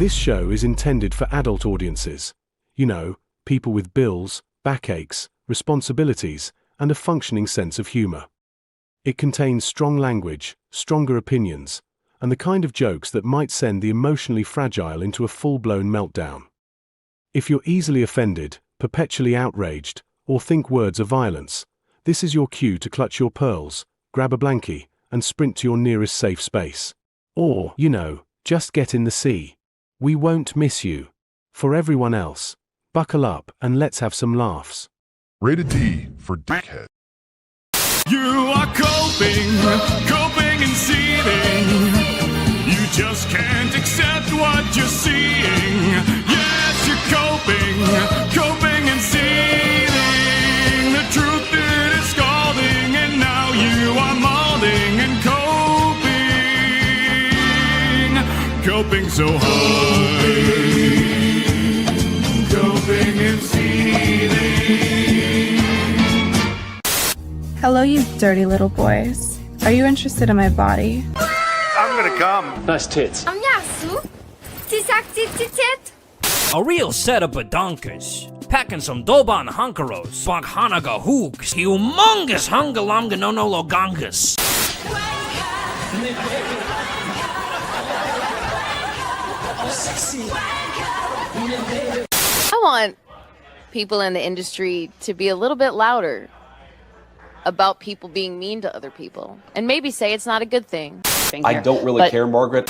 This show is intended for adult audiences. You know, people with bills, backaches, responsibilities, and a functioning sense of humor. It contains strong language, stronger opinions, and the kind of jokes that might send the emotionally fragile into a full-blown meltdown. If you're easily offended, perpetually outraged, or think words are violence, this is your cue to clutch your pearls, grab a blankie, and sprint to your nearest safe space. Or, you know, just get in the sea. We won't miss you. For everyone else, buckle up and let's have some laughs. Rated D for dickhead. You are coping and seething. You just can't accept what you're seeing. Yes, you're coping and seething. The truth it is scalding, and now you are molding and coping so hard. Coping and seething. Hello, you dirty little boys. Are you interested in my body? I'm gonna come. Nice tits. Yasu. Tit. A real setup of donkers. Packing some Doban Hunkeros, Baghanaga hooks, humongous hungalamga no logangas. I want people in the industry to be a little bit louder about people being mean to other people, and maybe say it's not a good thing. I don't really care, Margaret.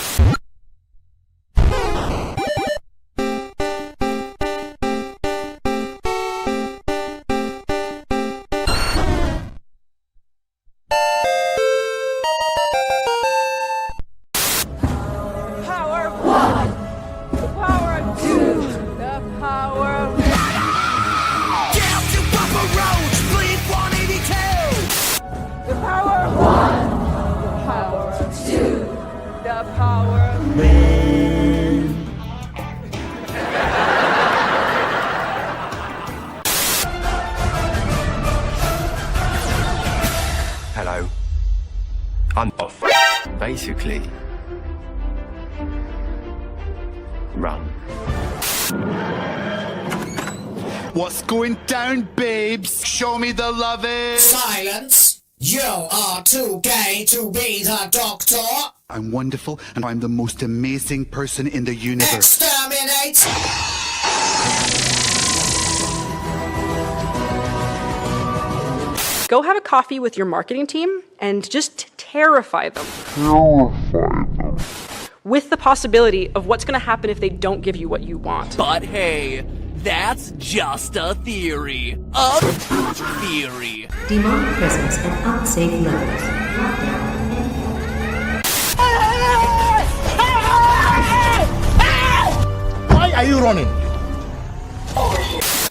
Hello. I'm off. Basically, run. What's going down, babes? Show me the loving. Silence! You are too gay to be the doctor. I'm wonderful, and I'm the most amazing person in the universe. Exterminate! Go have a coffee with your marketing team and just terrify them. With the possibility of what's going to happen if they don't give you what you want. But hey, that's just a theory. A theory. Demonic presence at unsafe levels. Why are you running?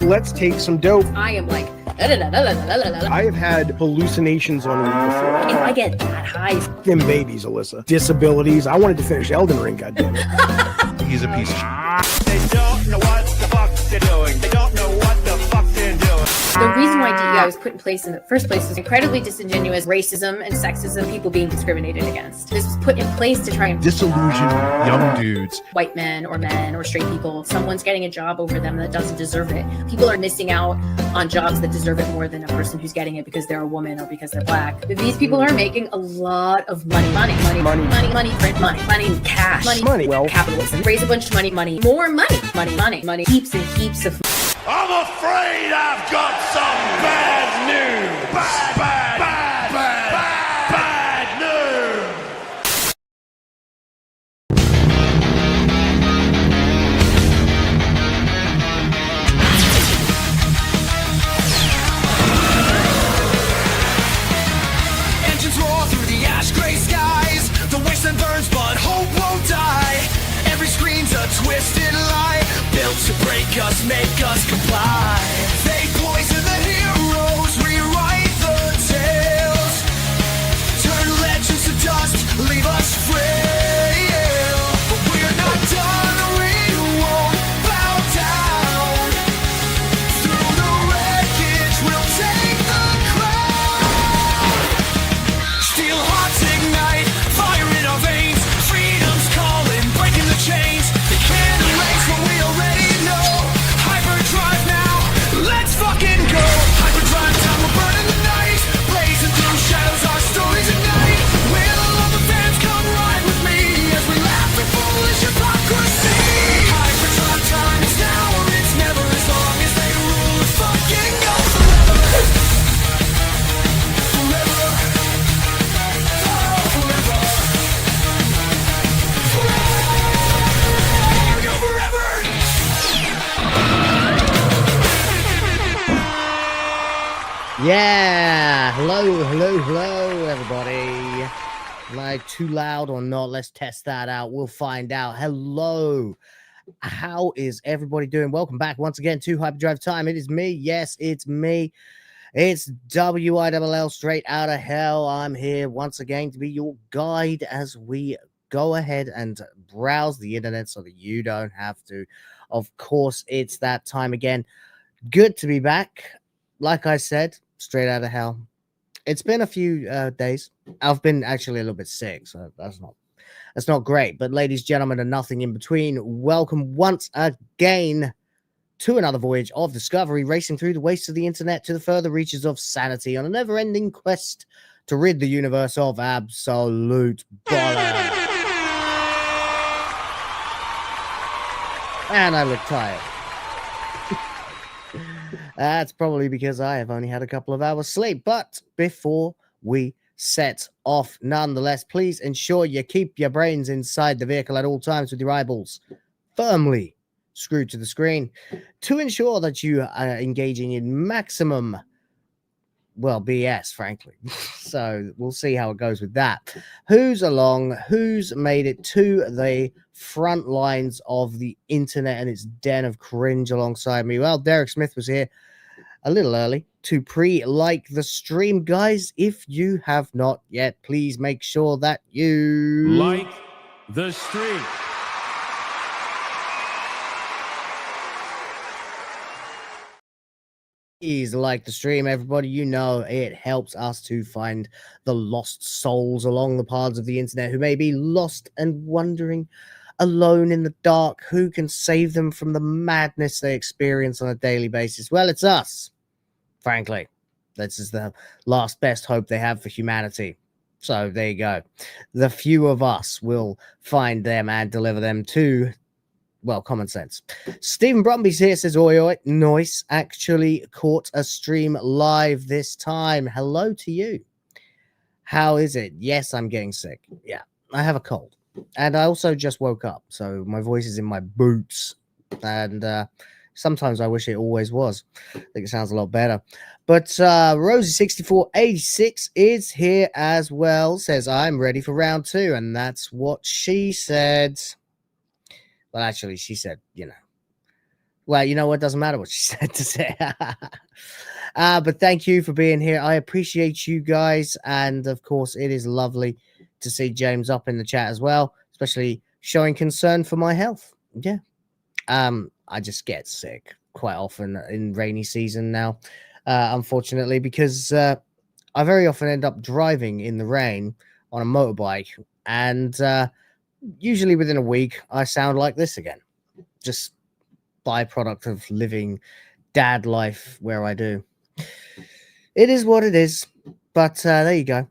Let's take some dope. I am like, I have had hallucinations on weed before. if I get that high, Them babies, Alyssa. Disabilities. I wanted to finish Elden Ring, goddammit. He's a piece of shit. They don't know what the fuck they're doing. They don't know what the fuck they're doing. the reason why DEI was put in place in the first place is incredibly disingenuous. Racism and sexism, people being discriminated against. This was put in place to try and Disillusion young dudes. white men or straight people. Someone's getting a job over them that doesn't deserve it. People are missing out on jobs that deserve it more than a person who's getting it because they're a woman or because they're black. These people are making a lot of money, print money, cash, money, well, capitalism. Raise a bunch of money, more money, heaps and heaps of. I'm afraid I've got some bad news. Bad news. Engines roar through the ash gray skies. The wasteland burns, but hope won't die. Every screen's a twisted lie, built to break us, make us comply. They poison the heroes, rewrite the tales, turn legends to dust, leave us frail. But we're not done, we won't bow down. Through the wreckage, we'll take the crown. Steel hearts ignite, fire in our veins. Freedom's calling, breaking the chains. They can't Yeah, hello, everybody. Am I too loud or not? Let's test that out. We'll find out. Hello. How is everybody doing? Welcome back once again to Hyperdrive Time. It is me. Yes, it's me. It's WILL straight out of hell. I'm here once again to be your guide as we go ahead and browse the internet so that you don't have to. Of course, it's that time again. Good to be back. Like I said, straight out of hell. It's been a few days. I've been actually a little bit sick, so that's not great. But ladies, gentlemen, and nothing in between, welcome once again to another voyage of discovery, racing through the wastes of the internet to the further reaches of sanity on a never-ending quest to rid the universe of absolute bollocks. And I look tired. That's probably because I have only had a couple of hours sleep. But before we set off, nonetheless, please ensure you keep your brains inside the vehicle at all times with your eyeballs firmly screwed to the screen to ensure that you are engaging in maximum, well, BS, frankly. So we'll see how it goes with that. Who's along? Who's made it to the front lines of the internet and its den of cringe alongside me? Well, Derek Smith was here a little early to pre-like the stream. Guys, if you have not yet, please make sure that you like the stream. Please like the stream, everybody. You know it helps us to find the lost souls along the paths of the internet who may be lost and wondering, alone in the dark, who can save them from the madness they experience on a daily basis. Well, it's us, frankly. This is the last best hope they have for humanity. So there you go. The few of us will find them and deliver them to, well, common sense. Stephen Brumby's here, says, oi, oi, nice. Actually caught a stream live this time. Hello to you. How is it? Yes, I'm getting sick. Yeah, I have a cold. And I also just woke up, so my voice is in my boots. And sometimes I wish it always was. I think it sounds a lot better. But Rosie6486 is here as well. Says, I'm ready for round 2. And that's what she said. Well, actually, she said, you know. Well, you know what? Doesn't matter what she said to say. But thank you for being here. I appreciate you guys. And, of course, it is lovely to see James up in the chat as well, especially showing concern for my health. Yeah. I just get sick quite often in rainy season now, unfortunately, because I very often end up driving in the rain on a motorbike, and usually within a week I sound like this again. Just byproduct of living dad life where I do. It is what it is, but there you go.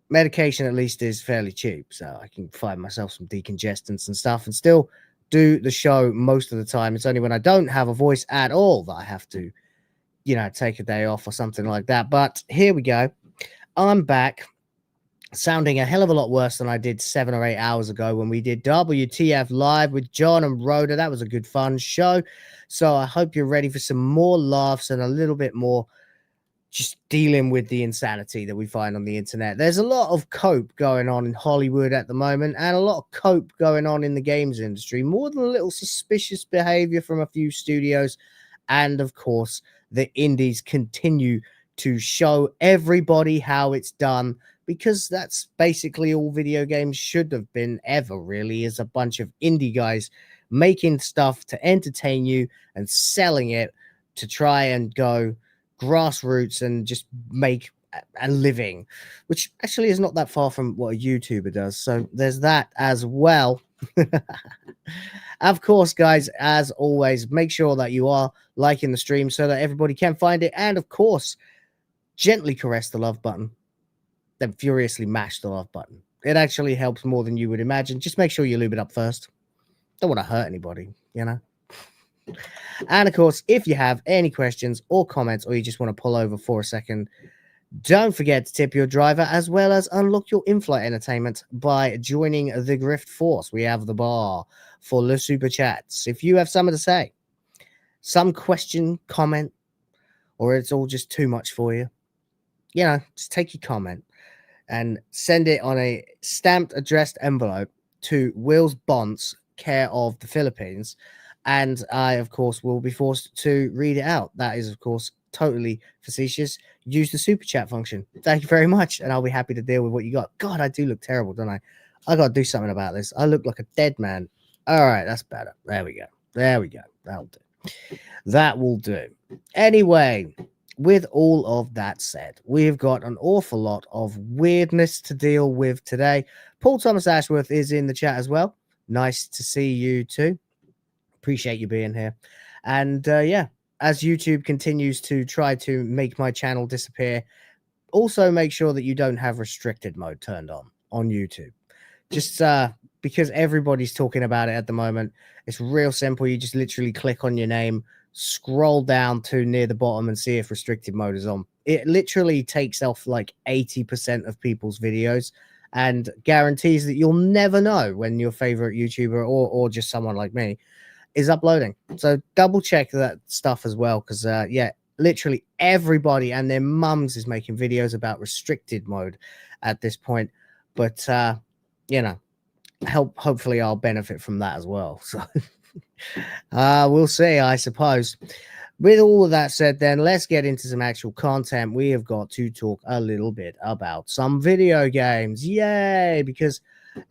Medication at least is fairly cheap, so I can find myself some decongestants and stuff and still do the show most of the time. It's only when I don't have a voice at all that I have to, you know, take a day off or something like that. But here we go. I'm back, sounding a hell of a lot worse than I did 7 or 8 hours ago when we did WTF Live with John and Rhoda. That was a good fun show. So I hope you're ready for some more laughs and a little bit more just dealing with the insanity that we find on the internet. There's a lot of cope going on in Hollywood at the moment, and a lot of cope going on in the games industry, more than a little suspicious behavior from a few studios. And of course, the indies continue to show everybody how it's done, because that's basically all video games should have been ever, really, is a bunch of indie guys making stuff to entertain you and selling it to try and go grassroots and just make a living, which actually is not that far from what a YouTuber does. So there's that as well. Of course, guys, as always, make sure that you are liking the stream so that everybody can find it. And of course, gently caress the love button, then furiously mash the love button. It actually helps more than you would imagine. Just make sure you lube it up first. Don't want to hurt anybody, you know. And of course, if you have any questions or comments, or you just want to pull over for a second, don't forget to tip your driver, as well as unlock your in-flight entertainment by joining the Grift Force. We have the bar for the super chats. If you have something to say, some question, comment, or it's all just too much for you, you know, just take your comment and send it on a stamped addressed envelope to Will's Bonds, care of the Philippines. And I, of course, will be forced to read it out. That is, of course, totally facetious. Use the super chat function. Thank you very much. And I'll be happy to deal with what you got. God, I do look terrible, don't I? I got to do something about this. I look like a dead man. All right, that's better. There we go. There we go. That'll do. That will do. Anyway, with all of that said, we've got an awful lot of weirdness to deal with today. Paul Thomas Ashworth is in the chat as well. Nice to see you too. Appreciate you being here. And yeah, as YouTube continues to try to make my channel disappear, also make sure that you don't have restricted mode turned on YouTube. Just because everybody's talking about it at the moment. It's real simple. You just literally click on your name, scroll down to near the bottom and see if restricted mode is on. It literally takes off like 80% of people's videos and guarantees that you'll never know when your favorite YouTuber or just someone like me is uploading. So double check that stuff as well, because yeah, literally everybody and their mums is making videos about restricted mode at this point. But you know, hopefully I'll benefit from that as well. So we'll see, I suppose. With all of that said, then let's get into some actual content. We have got to talk a little bit about some video games. Yay! Because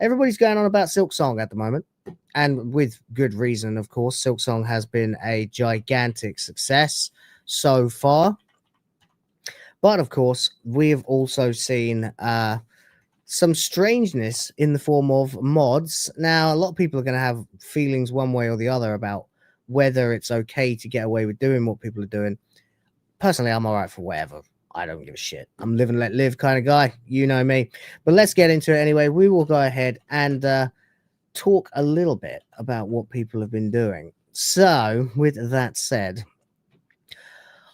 everybody's going on about Silksong at the moment. And with good reason, of course. Silksong has been a gigantic success so far. But, of course, we have also seen some strangeness in the form of mods. Now, a lot of people are going to have feelings one way or the other about whether it's okay to get away with doing what people are doing. Personally, I'm all right for whatever. I don't give a shit. I'm live and let live kind of guy. You know me. But let's get into it anyway. We will go ahead and talk a little bit about what people have been doing. So, with that said,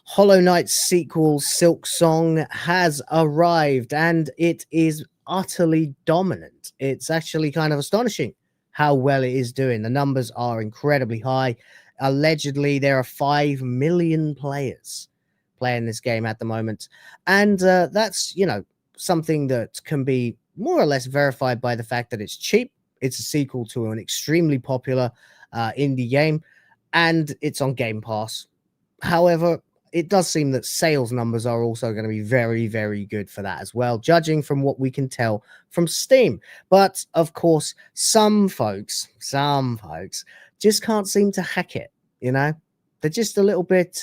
Hollow Knight's sequel, Silksong, has arrived, and it is utterly dominant. It's actually kind of astonishing how well it is doing. The numbers are incredibly high. Allegedly, there are 5 million players playing this game at the moment. And that's, you know, something that can be more or less verified by the fact that it's cheap. It's a sequel to an extremely popular indie game, and it's on Game Pass. However, it does seem that sales numbers are also going to be very, very good for that as well, judging from what we can tell from Steam. But, of course, some folks just can't seem to hack it, you know? They're just a little bit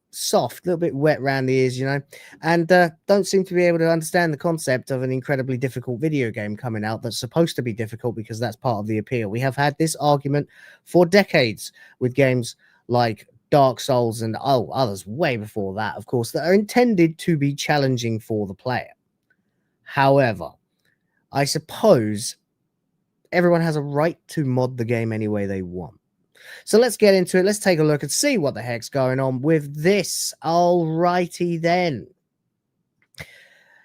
soft, a little bit wet around the ears, you know, and don't seem to be able to understand the concept of an incredibly difficult video game coming out that's supposed to be difficult, because that's part of the appeal. We have had this argument for decades with games like Dark Souls and others way before that, of course, that are intended to be challenging for the player. However, I suppose everyone has a right to mod the game any way they want. So let's get into it. Let's take a look and see what the heck's going on with this. Alrighty then.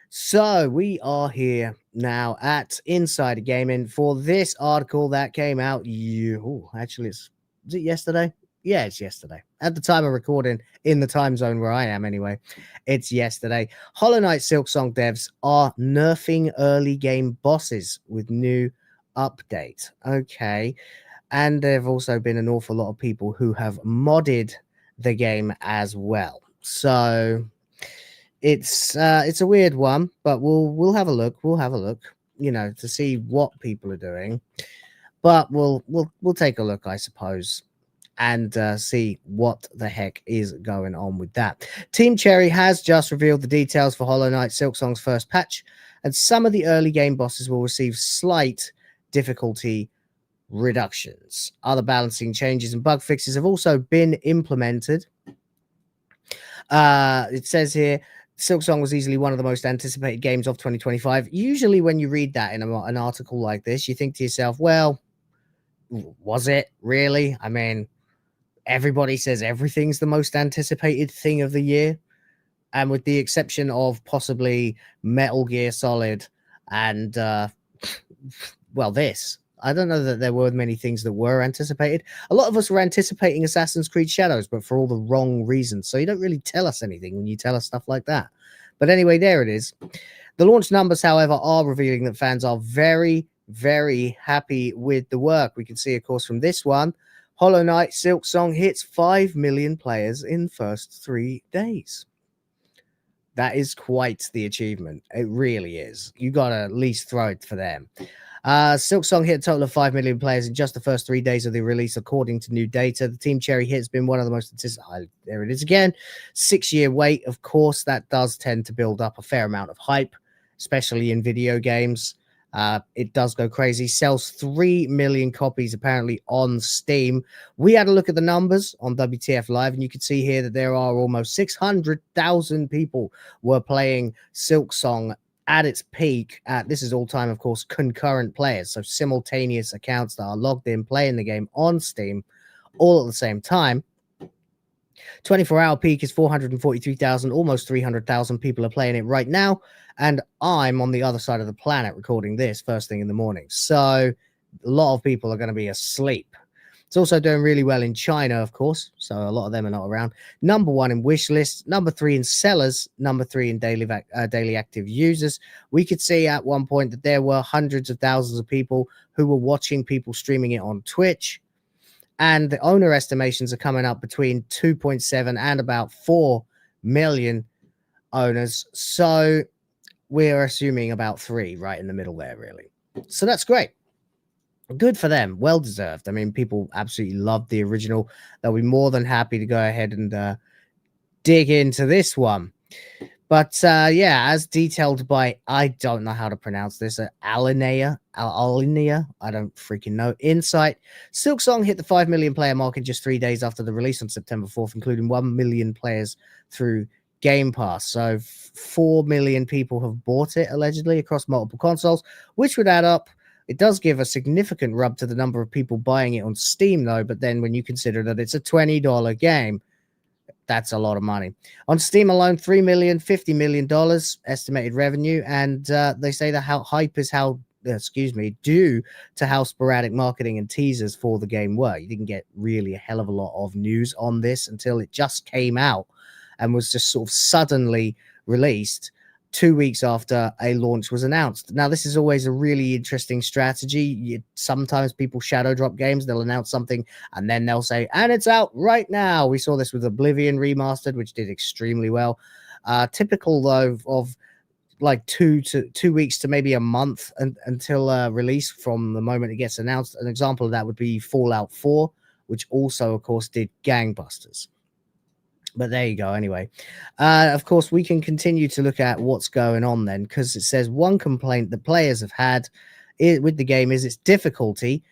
So we are here now at Insider Gaming for this article that came out. Actually, is it yesterday? Yeah, it's yesterday. At the time of recording, in the time zone where I am anyway, it's yesterday. Hollow Knight Silksong devs are nerfing early game bosses with new update. Okay. And there have also been an awful lot of people who have modded the game as well. So it's a weird one, but we'll have a look. We'll have a look, you know, to see what people are doing. But we'll take a look, I suppose, and see what the heck is going on with that. Team Cherry has just revealed the details for Hollow Knight Silksong's first patch, and some of the early game bosses will receive slight difficulty reductions. Other balancing changes and bug fixes have also been implemented. It says here, Silksong was easily one of the most anticipated games of 2025. Usually when you read that in an article like this, you think to yourself, well, was it really? I mean, everybody says everything's the most anticipated thing of the year. And with the exception of possibly Metal Gear Solid and, well, this. I don't know that there were many things that were anticipated. A lot of us were anticipating Assassin's Creed Shadows, but for all the wrong reasons. So you don't really tell us anything when you tell us stuff like that. But anyway, there it is. The launch numbers, however, are revealing that fans are very, very happy with the work. We can see, of course, from this one, Hollow Knight Silksong hits 5 million players in first 3 days. That is quite the achievement. It really is. You got to at least throw it for them. Silksong hit a total of 5 million players in just the first 3 days of the release, according to new data. The Team Cherry hit has been one of the most anticipated. There it is again. 6-year wait. Of course, that does tend to build up a fair amount of hype, especially in video games. It does go crazy. Sells 3 million copies apparently on Steam. We had a look at the numbers on WTF Live, and you can see here that there are almost 600,000 people were playing Silksong at its peak. This is all time, of course, concurrent players, so simultaneous accounts that are logged in playing the game on Steam all at the same time. 24-hour peak is 443,000, almost 300,000 people are playing it right now, and I'm on the other side of the planet recording this first thing in the morning, so a lot of people are going to be asleep. It's also doing really well in China, of course, so a lot of them are not around. Number 1 in wish lists, number 3 in sellers, number 3 in daily active users. We could see at one point that there were hundreds of thousands of people who were watching people streaming it on Twitch. And the owner estimations are coming up between 2.7 and about 4 million owners. So we're assuming about 3 right in the middle there, really. So that's great. Good for them. Well deserved. I mean, people absolutely loved the original. They'll be more than happy to go ahead and dig into this one. But yeah, as detailed by, I don't know how to pronounce this, Alinea, I don't freaking know, Insight. Silksong hit the 5 million player mark in just 3 days after the release on September 4th, including 1 million players through Game Pass. So 4 million people have bought it, allegedly, across multiple consoles, which would add up. It does give a significant rub to the number of people buying it on Steam, though, but then when you consider that it's a $20 game, that's a lot of money. On Steam alone, $3 million, $50 million estimated revenue, and they say that how hype is due to how sporadic marketing and teasers for the game were. You didn't get really a hell of a lot of news on this until it just came out and was just sort of suddenly released 2 weeks after a launch was announced. Now, this is always a really interesting strategy. Sometimes people shadow drop games. They'll announce something and then they'll say, and it's out right now. We saw this with Oblivion Remastered, which did extremely well. Typical, though, of like 2 weeks to maybe a month until release from the moment it gets announced. An example of that would be Fallout 4, which also, of course, did gangbusters. But there you go. Anyway, of course, we can continue to look at what's going on then, because it says one complaint the players have had with the game is its difficulty.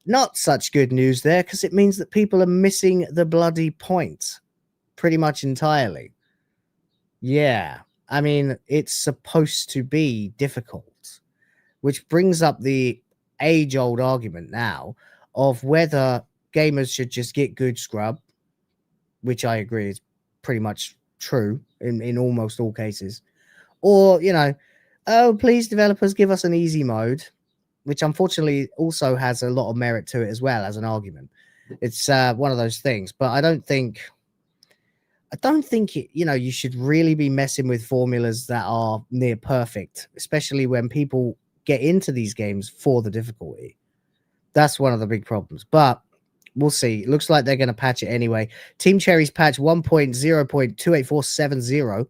Not such good news there, because it means that people are missing the bloody point pretty much entirely. Yeah, I mean, it's supposed to be difficult, which brings up the age-old argument now of whether gamers should just get good scrub, which I agree is pretty much true in almost all cases. Or, you know, oh, please, developers, give us an easy mode, which unfortunately also has a lot of merit to it as well as an argument. It's one of those things. But I don't think you should really be messing with formulas that are near perfect, especially when people get into these games for the difficulty. That's one of the big problems. But we'll see. It looks like they're going to patch it anyway. Team Cherry's patch 1.0.28470.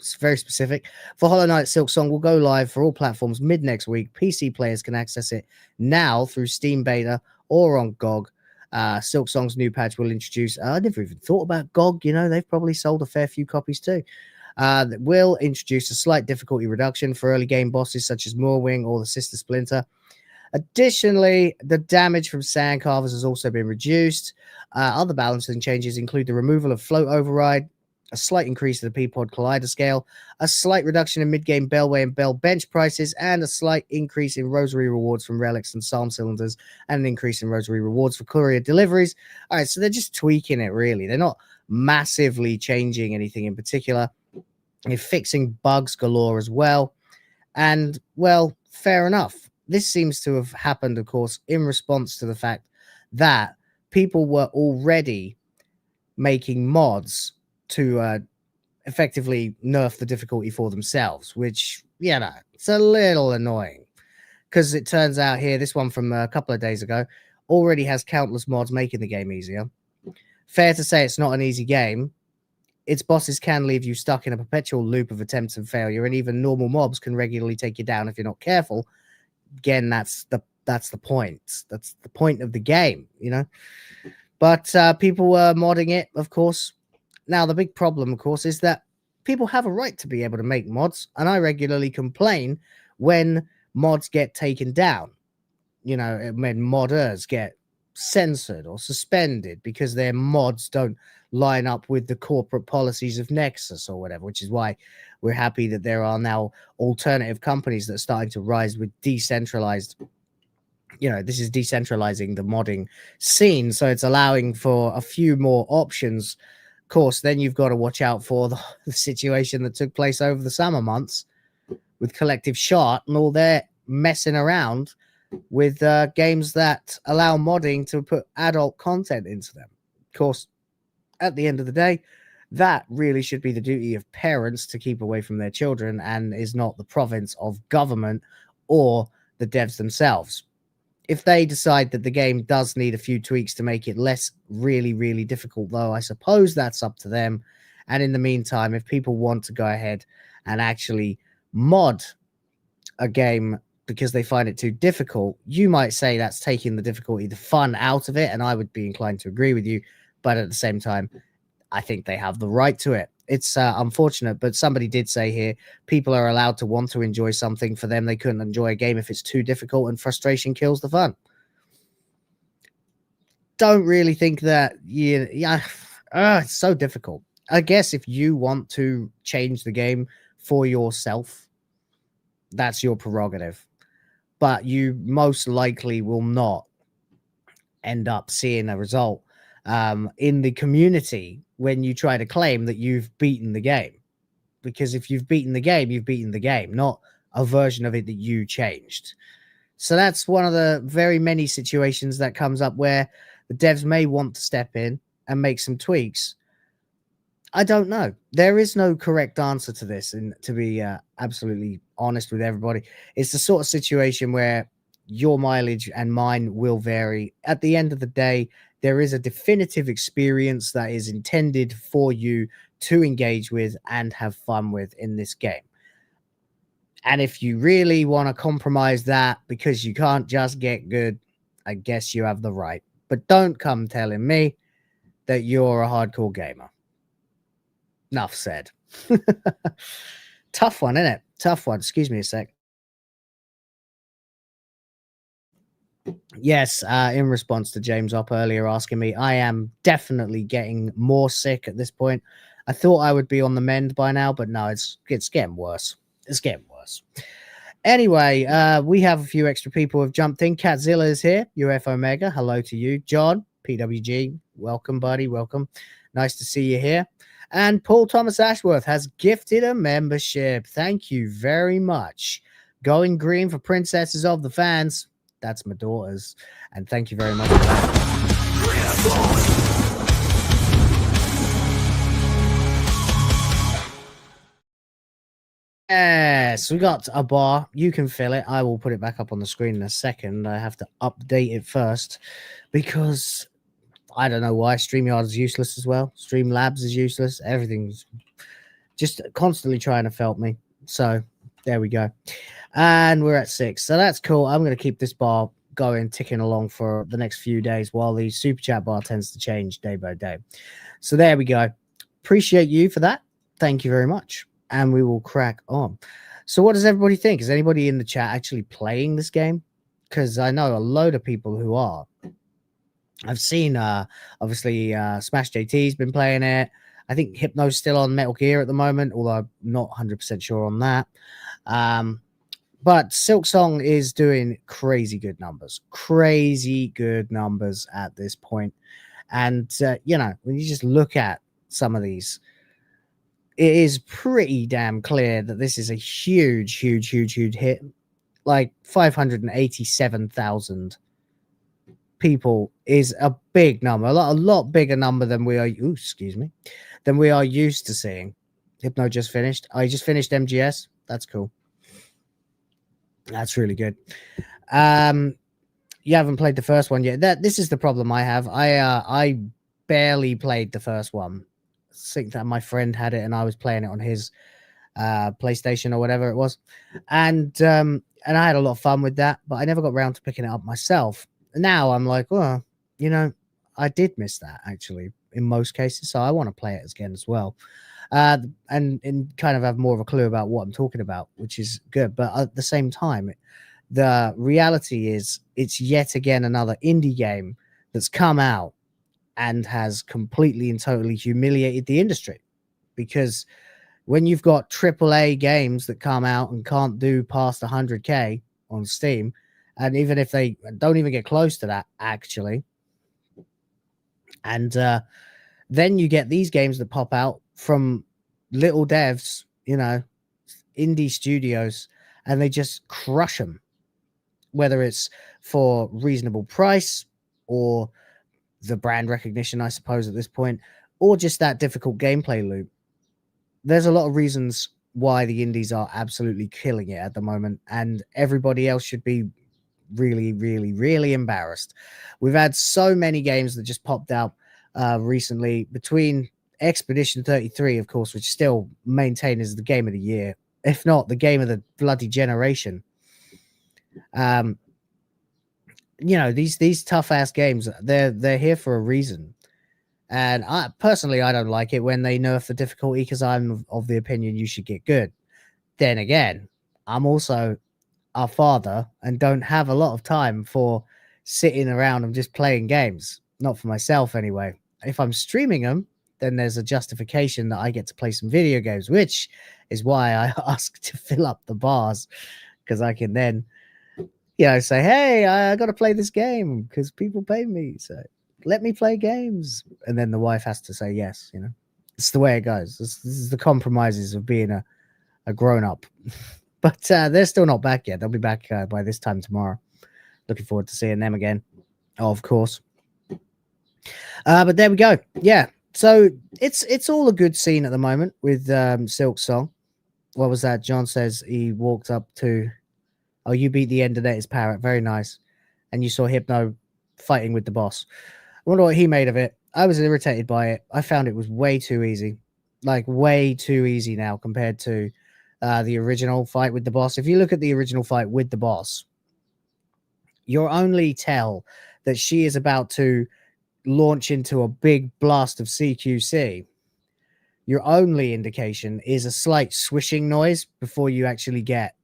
It's very specific. For Hollow Knight Silksong will go live for all platforms mid next week. PC players can access it now through Steam Beta or on GOG. Silksong's new patch will introduce... I never even thought about GOG. You know, they've probably sold a fair few copies too. That will introduce a slight difficulty reduction for early game bosses such as Moorwing or the Sister Splinter. Additionally, the damage from sand carvers has also been reduced. Other balancing changes include the removal of float override, a slight increase to the P-Pod collider scale, a slight reduction in mid-game bellway and bell bench prices, and a slight increase in rosary rewards from relics and psalm cylinders, and an increase in rosary rewards for courier deliveries. All right, so they're just tweaking it, really. They're not massively changing anything in particular. They're fixing bugs galore as well. And, well, fair enough. this seems to have happened, of course, in response to the fact that people were already making mods to effectively nerf the difficulty for themselves, which, you know, it's a little annoying. Because it turns out here, this one from a couple of days ago already has countless mods making the game easier. Fair to say it's not an easy game. Its bosses can leave you stuck in a perpetual loop of attempts and failure, and even normal mobs can regularly take you down if you're not careful. Again, that's the point. That's the point of the game, you know. But people were modding it, of course. Now, the big problem, of course, is that people have a right to be able to make mods, and I regularly complain when mods get taken down, you know, when modders get censored or suspended because their mods don't line up with the corporate policies of Nexus or whatever, which is why we're happy that there are now alternative companies that are starting to rise with decentralized, you know, this is decentralizing the modding scene, so it's allowing for a few more options. Of course, then you've got to watch out for the situation that took place over the summer months with Collective Shot and all their messing around with games that allow modding to put adult content into them. Of course, at the end of the day, that really should be the duty of parents to keep away from their children and is not the province of government or the devs themselves. If they decide that the game does need a few tweaks to make it less really difficult, though, I suppose that's up to them. And in the meantime, if people want to go ahead and actually mod a game because they find it too difficult, you might say that's taking the difficulty, the fun out of it, and I would be inclined to agree with you. But at the same time, I think they have the right to it. It's unfortunate, but somebody did say here, people are allowed to want to enjoy something. For them, they couldn't enjoy a game if it's too difficult, and frustration kills the fun. Don't really think that, it's so difficult. I guess if you want to change the game for yourself, that's your prerogative. But you most likely will not end up seeing a result in the community when you try to claim that you've beaten the game. Because if you've beaten the game, you've beaten the game, not a version of it that you changed. So that's one of the very many situations that comes up where the devs may want to step in and make some tweaks. I don't know. There is no correct answer to this, and to be absolutely honest with everybody, it's the sort of situation where your mileage and mine will vary. At the end of the day, there is a definitive experience that is intended for you to engage with and have fun with in this game. And if you really want to compromise that because you can't just get good, I guess you have the right. But don't come telling me that you're a hardcore gamer. Enough said. Tough one, isn't it? Tough one. Excuse me a sec. Yes, in response to James Opp earlier asking me, I am definitely getting more sick at this point. I thought I would be on the mend by now, but no, it's getting worse. It's getting worse. Anyway, we have a few extra people who have jumped in. Catzilla is here. uafomega, hello to you. John, PWG, welcome, buddy. Welcome. Nice to see you here. And Paul Thomas Ashworth has gifted a membership. Thank you very much. Going green for Princesses of the Fans. That's my daughters. And thank you very much for that. Yes, we got a bar. You can fill it. I will put it back up on the screen in a second. I have to update it first because I don't know why. StreamYard is useless as well. Streamlabs is useless. Everything's just constantly trying to fail me. So there we go. And we're at 6. So that's cool. I'm going to keep this bar going, ticking along for the next few days while the super chat bar tends to change day by day. So there we go. Appreciate you for that. Thank you very much. And we will crack on. So what does everybody think? Is anybody in the chat actually playing this game? Because I know a load of people who are. I've seen, obviously, Smash JT's been playing it. I think Hypno's still on Metal Gear at the moment, although I'm not 100% sure on that. But Silksong is doing crazy good numbers. Crazy good numbers at this point. And, you know, when you just look at some of these, it is pretty damn clear that this is a huge hit. like 587,000 people is a big number, a lot bigger number than we are. Ooh, excuse me, than we are used to seeing. Hypno just finished. I just finished MGS. That's cool. That's really good. You haven't played the first one yet. This is the problem I have. I barely played the first one. I think that my friend had it and I was playing it on his PlayStation or whatever it was, and I had a lot of fun with that, but I never got around to picking it up myself. Now I'm like, well, you know, I did miss that actually in most cases, so I want to play it again as well, and kind of have more of a clue about what I'm talking about, which is good. But at the same time, the reality is it's yet again another indie game that's come out and has completely and totally humiliated the industry, because when you've got AAA games that come out and can't do past 100K on Steam, and even if they don't even get close to that, actually, and then you get these games that pop out from little devs, you know, indie studios, and they just crush them, whether it's for reasonable price or the brand recognition, I suppose, at this point, or just that difficult gameplay loop. There's a lot of reasons why the indies are absolutely killing it at the moment, and everybody else should be really, really, really embarrassed. We've had so many games that just popped out recently, between Expedition 33, of course, which still maintained as the game of the year, if not the game of the bloody generation. You know, these tough ass games, they're here for a reason. And I personally, I don't like it when they nerf the difficulty, because I'm of the opinion you should get good. Then again, I'm also a father and don't have a lot of time for sitting around and just playing games. Not for myself anyway. If I'm streaming them, then there's a justification that I get to play some video games, which is why I ask to fill up the bars, because I can then, you know, say, hey, I got to play this game because people pay me. So let me play games. And then the wife has to say yes, you know. It's the way it goes. This is the compromises of being a grown up. But they're still not back yet. They'll be back by this time tomorrow. Looking forward to seeing them again, of course. But there we go. Yeah. So it's all a good scene at the moment with Silksong. What was that? John says he walked up to, oh, you beat the end of his parrot. Very nice. And you saw Hypno fighting with the boss. I wonder what he made of it. I was irritated by it. I found it was way too easy. Like, way too easy now compared to the original fight with the boss. If you look at the original fight with the boss, you'll only tell that she is about to launch into a big blast of CQC. Your only indication is a slight swishing noise before you actually get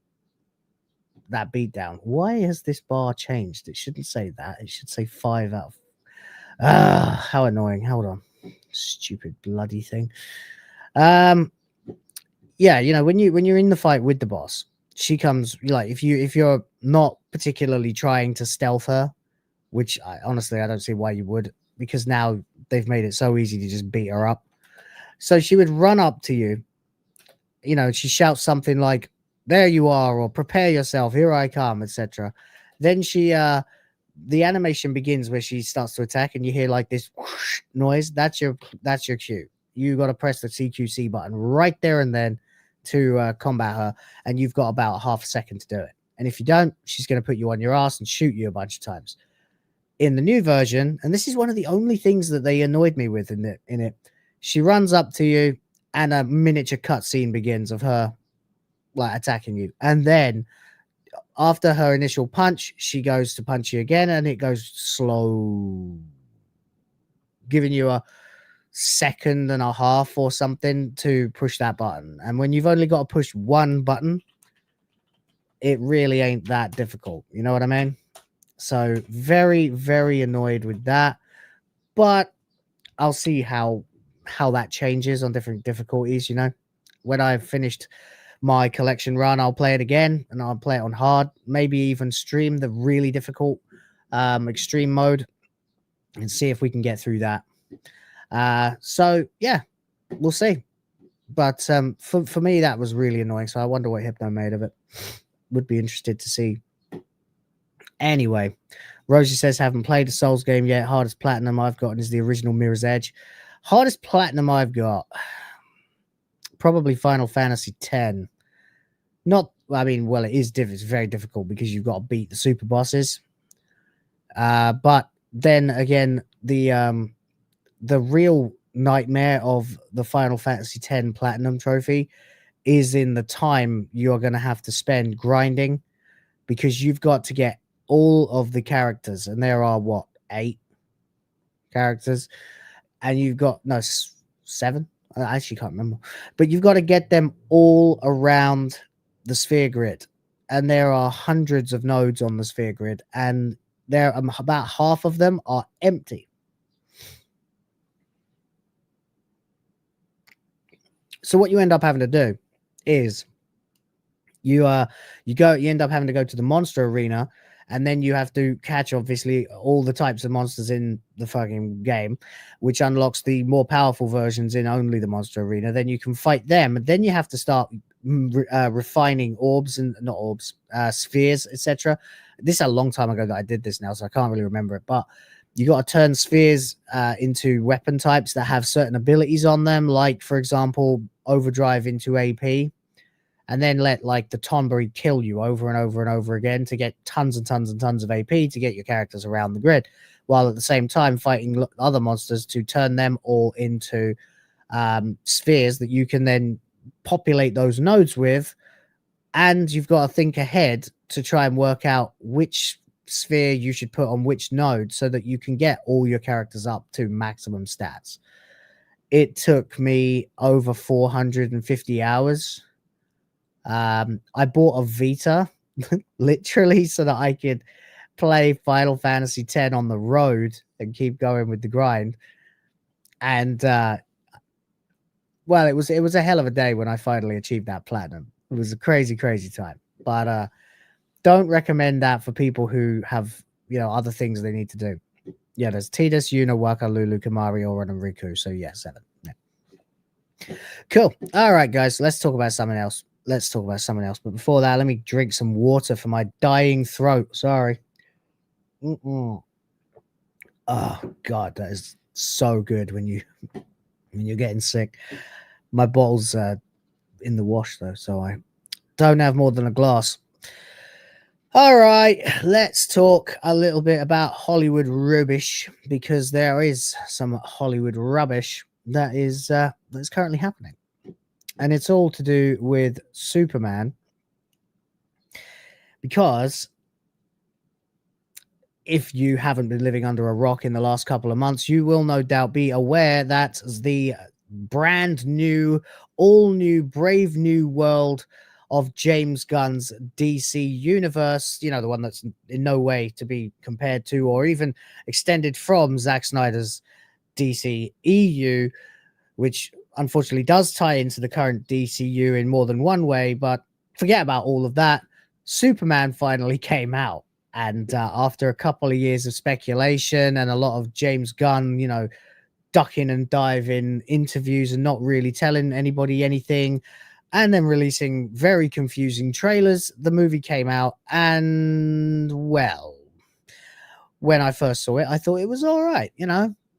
that beatdown. Why has this bar changed? It shouldn't say that. It should say 5 out of... how annoying. Hold on. Stupid bloody thing. Yeah, you know, when you're in the fight with the boss, she comes, like, if you're not particularly trying to stealth her, which honestly I don't see why you would, because now they've made it so easy to just beat her up. So she would run up to you, you know, she shouts something like, there you are, or prepare yourself, here I come, etc. Then she the animation begins where she starts to attack, and you hear like this whoosh noise. That's your cue. You got to press the CQC button right there and then to combat her, and you've got about half a second to do it. And if you don't, she's going to put you on your ass and shoot you a bunch of times. In the new version, and this is one of the only things that they annoyed me with in it, she runs up to you and a miniature cutscene begins of her like attacking you, and then after her initial punch, she goes to punch you again, and it goes slow, giving you a second and a half or something to push that button. And when you've only got to push one button, it really ain't that difficult. You know what I mean? So very, very annoyed with that. But I'll see how that changes on different difficulties. You know, when I've finished my collection run, I'll play it again, and I'll play it on hard, maybe even stream the really difficult extreme mode and see if we can get through that. So yeah, we'll see. But for me, that was really annoying. So I wonder what Hypno made of it. would be interested to see. Anyway, Rosie says, haven't played a Souls game yet. Hardest platinum I've gotten is the original Mirror's Edge. Hardest platinum I've got, probably Final Fantasy X. Not, I mean, well, it is it's very difficult because you've got to beat the super bosses. But then again, the real nightmare of the Final Fantasy X platinum trophy is in the time you're going to have to spend grinding, because you've got to get all of the characters, and there are what, 8 characters, and you've got 7. I actually can't remember, but you've got to get them all around the sphere grid, and there are hundreds of nodes on the sphere grid, and there about half of them are empty. So what you end up having to do is you end up having to go to the monster arena, and then you have to catch, obviously, all the types of monsters in the fucking game, which unlocks the more powerful versions in only the monster arena. Then you can fight them, and then you have to start refining orbs and not orbs, spheres, etc. This is a long time ago that I did this now, so I can't really remember it. But you got to turn spheres into weapon types that have certain abilities on them, like, for example, overdrive into AP. And then let like the Tonberry kill you over and over and over again to get tons and tons and tons of AP to get your characters around the grid, while at the same time fighting other monsters to turn them all into spheres that you can then populate those nodes with. And you've got to think ahead to try and work out which sphere you should put on which node so that you can get all your characters up to maximum stats. It took me over 450 hours. I bought a Vita literally so that I could play Final Fantasy X on the road and keep going with the grind. And well, it was a hell of a day when I finally achieved that platinum. It was a crazy time. But don't recommend that for people who have, other things they need to do. Yeah, there's Tidus, Yuna, Waka, Lulu, Kamari, Oran, and Riku. So yeah, 7. Yeah. Cool. All right, guys, let's talk about something else. But before that, let me drink some water for my dying throat. Sorry. Oh God, that is so good when you're getting sick. My bottle's in the wash though, so I don't have more than a glass. All right, let's talk a little bit about Hollywood rubbish, because there is some Hollywood rubbish that is that's currently happening. And it's all to do with Superman, because if you haven't been living under a rock in the last couple of months, you will no doubt be aware that the brand new, all new, brave new world of James Gunn's DC universe, the one that's in no way to be compared to or even extended from Zack Snyder's DC EU, which unfortunately does tie into the current DCU in more than one way. But forget about all of that. Superman finally came out. And after a couple of years of speculation and a lot of James Gunn, ducking and diving interviews and not really telling anybody anything, and then releasing very confusing trailers, the movie came out. And, well, when I first saw it, I thought it was all right,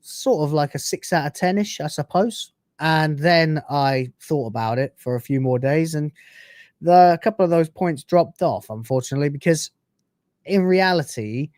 sort of like a 6 out of 10-ish, I suppose. And then I thought about it for a few more days, and a couple of those points dropped off, unfortunately, because in reality,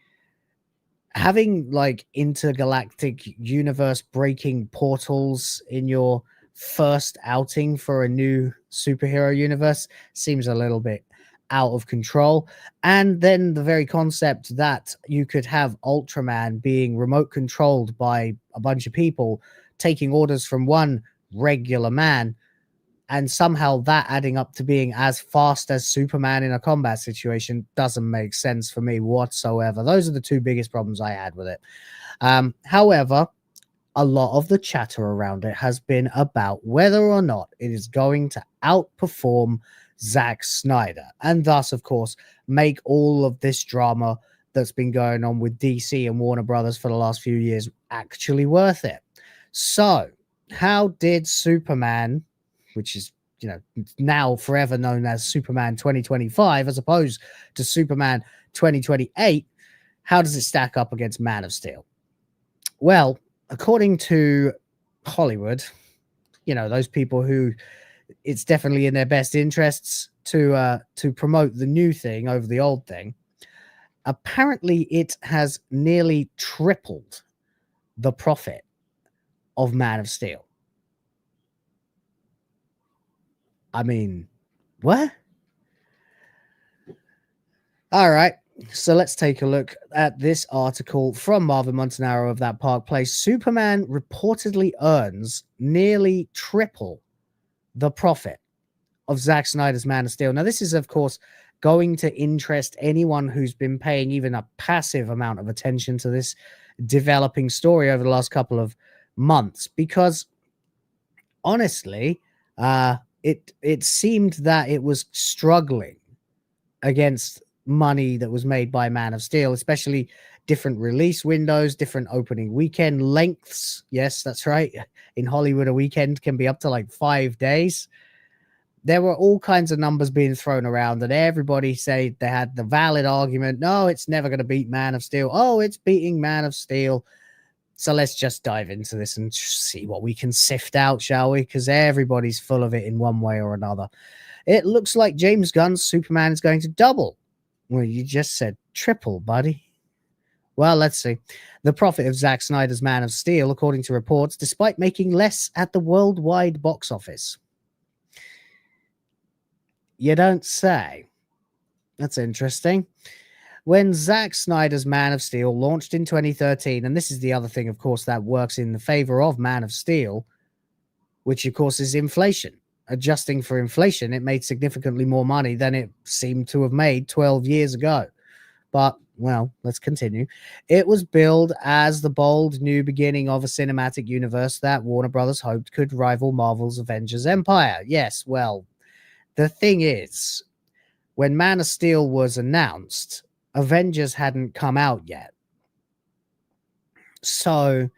having like intergalactic universe breaking portals in your first outing for a new superhero universe seems a little bit out of control. And then the very concept that you could have Ultraman being remote controlled by a bunch of people taking orders from one regular man, and somehow that adding up to being as fast as Superman in a combat situation doesn't make sense for me whatsoever. Those are the two biggest problems I had with it. However, a lot of the chatter around it has been about whether or not it is going to outperform Zack Snyder, and thus, of course, make all of this drama that's been going on with DC and Warner Brothers for the last few years actually worth it. So, how did Superman, which is now forever known as Superman 2025, as opposed to Superman 2028, how does it stack up against Man of Steel? Well, according to Hollywood, those people who it's definitely in their best interests to promote the new thing over the old thing, apparently it has nearly tripled the profit of Man of Steel. I mean, what? All right. So let's take a look at this article from Marvin Montanaro of That Park Place. Superman reportedly earns nearly triple the profit of Zack Snyder's Man of Steel. Now, this is, of course, going to interest anyone who's been paying even a passive amount of attention to this developing story over the last couple of months, because honestly, it seemed that it was struggling against money that was made by Man of Steel, especially different release windows, different opening weekend lengths. Yes, that's right. In Hollywood, a weekend can be up to like 5 days. There were all kinds of numbers being thrown around, and everybody said they had the valid argument. No, it's never going to beat Man of Steel. Oh, it's beating Man of Steel. So let's just dive into this and see what we can sift out, shall we? Because everybody's full of it in one way or another. It looks like James Gunn's Superman is going to double. Well, you just said triple, buddy. Well, let's see. The profit of Zack Snyder's Man of Steel, according to reports, despite making less at the worldwide box office. You don't say. That's interesting. When Zack Snyder's Man of Steel launched in 2013, and this is the other thing, of course, that works in the favor of Man of Steel, which, of course, is inflation. Adjusting for inflation, it made significantly more money than it seemed to have made 12 years ago. But, well, let's continue. It was billed as the bold new beginning of a cinematic universe that Warner Brothers hoped could rival Marvel's Avengers Empire. Yes, well, the thing is, when Man of Steel was announced, Avengers hadn't come out yet. So,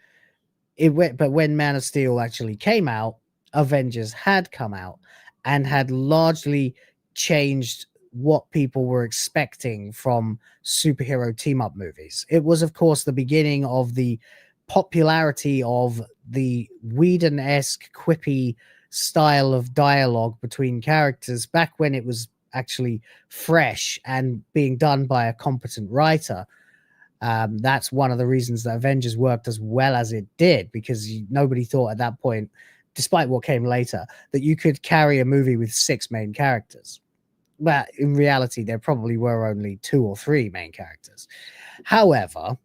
but when Man of Steel actually came out, Avengers had come out and had largely changed what people were expecting from superhero team-up movies. It was, of course, the beginning of the popularity of the Whedon-esque, quippy style of dialogue between characters back when it was actually fresh and being done by a competent writer. That's one of the reasons that Avengers worked as well as it did, because nobody thought at that point, despite what came later, that you could carry a movie with 6 main characters. But in reality, there probably were only 2 or 3 main characters. However,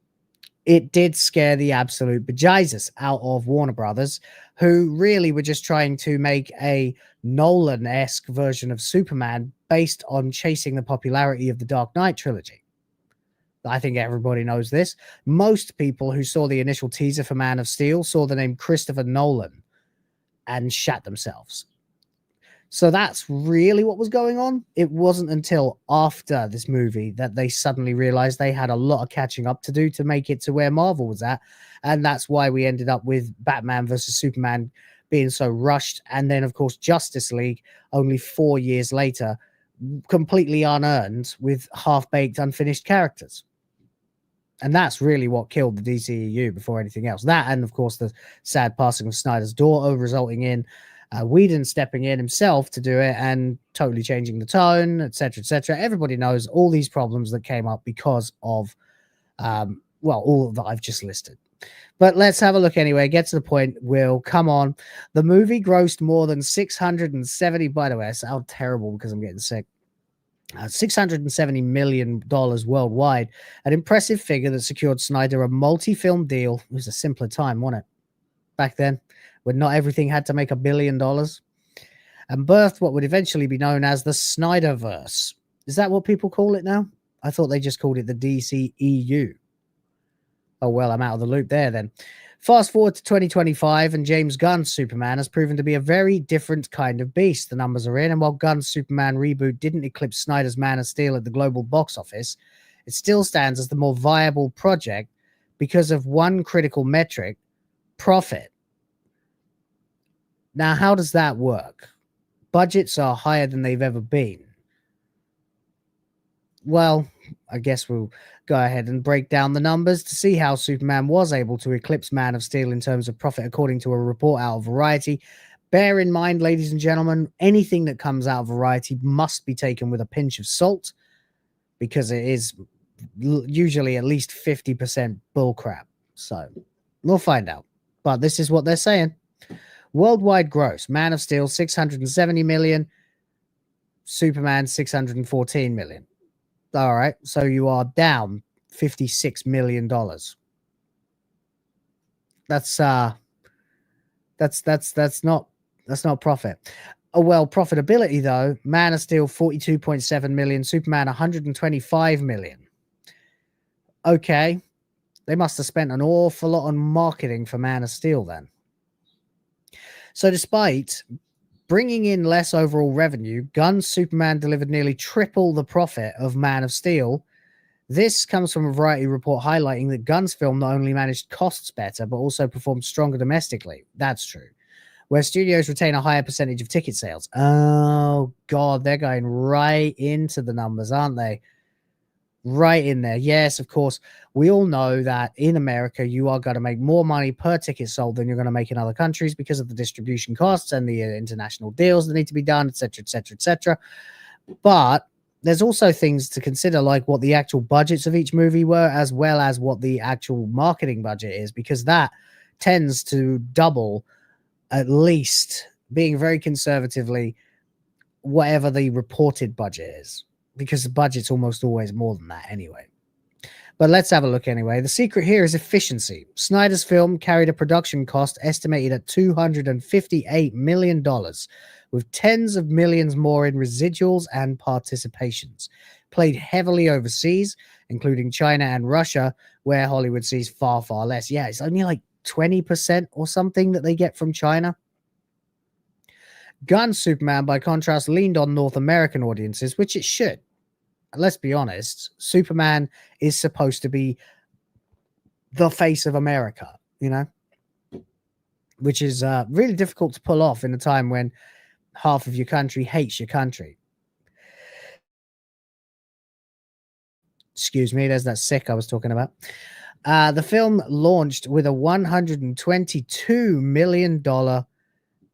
it did scare the absolute bejesus out of Warner Brothers, who really were just trying to make a Nolan-esque version of Superman based on chasing the popularity of the Dark Knight trilogy. I think everybody knows this. Most people who saw the initial teaser for Man of Steel saw the name Christopher Nolan and shat themselves. So that's really what was going on. It wasn't until after this movie that they suddenly realized they had a lot of catching up to do to make it to where Marvel was at. And that's why we ended up with Batman versus Superman being so rushed. And then, of course, Justice League only 4 years later, completely unearned with half-baked, unfinished characters. And that's really what killed the DCEU before anything else. That, and of course, the sad passing of Snyder's daughter, resulting in Whedon stepping in himself to do it and totally changing the tone, etc., etc. Everybody knows all these problems that came up because of, all that I've just listed. But let's have a look anyway. Get to the point, Will. Come on. The movie grossed more than 670, by the way, I sound terrible because I'm getting sick. $670 million worldwide, an impressive figure that secured Snyder a multi-film deal. It was a simpler time, wasn't it? Back then, when not everything had to make $1 billion, and birthed what would eventually be known as the Snyderverse. Is that what people call it now? I thought they just called it the DCEU. Oh, well, I'm out of the loop there then. Fast forward to 2025, and James Gunn's Superman has proven to be a very different kind of beast. The numbers are in, and while Gunn's Superman reboot didn't eclipse Snyder's Man of Steel at the global box office, it still stands as the more viable project because of one critical metric: profit. Now, how does that work? budgets are higher than they've ever been. Well, I guess we'll go ahead and break down the numbers to see how Superman was able to eclipse Man of Steel in terms of profit, according to a report out of Variety. Bear in mind, ladies and gentlemen, anything that comes out of Variety must be taken with a pinch of salt, because it is usually at least 50% bullcrap. So we'll find out. But this is what they're saying. Worldwide gross: Man of Steel 670 million, Superman 614 million. All right, so you are down $56 million. That's not profit. Oh, well, profitability though: Man of Steel 42.7 million, Superman 125 million. Okay, they must have spent an awful lot on marketing for Man of Steel then. So despite bringing in less overall revenue, Gunn's Superman delivered nearly triple the profit of Man of Steel. This comes from a Variety report highlighting that Gunn's film not only managed costs better, but also performed stronger domestically. That's true. Where studios retain a higher percentage of ticket sales. Oh, God, they're going right into the numbers, aren't they? Right in there. Yes, of course. We all know that in America, you are going to make more money per ticket sold than you're going to make in other countries because of the distribution costs and the international deals that need to be done, etc., etc., etc. But there's also things to consider, like what the actual budgets of each movie were, as well as what the actual marketing budget is, because that tends to double, at least, being very conservatively, whatever the reported budget is, because the budget's almost always more than that anyway. But let's have a look anyway. The secret here is efficiency. Snyder's film carried a production cost estimated at $258 million, with tens of millions more in residuals and participations. Played heavily overseas, including China and Russia, where Hollywood sees far, far less. Yeah, it's only like 20% or something that they get from China. Gunn's Superman, by contrast, leaned on North American audiences, which it should. Let's be honest, Superman is supposed to be the face of America, you know, which is really difficult to pull off in a time when half of your country hates your country. Excuse me, there's that sick I was talking about. The film launched with a $122 million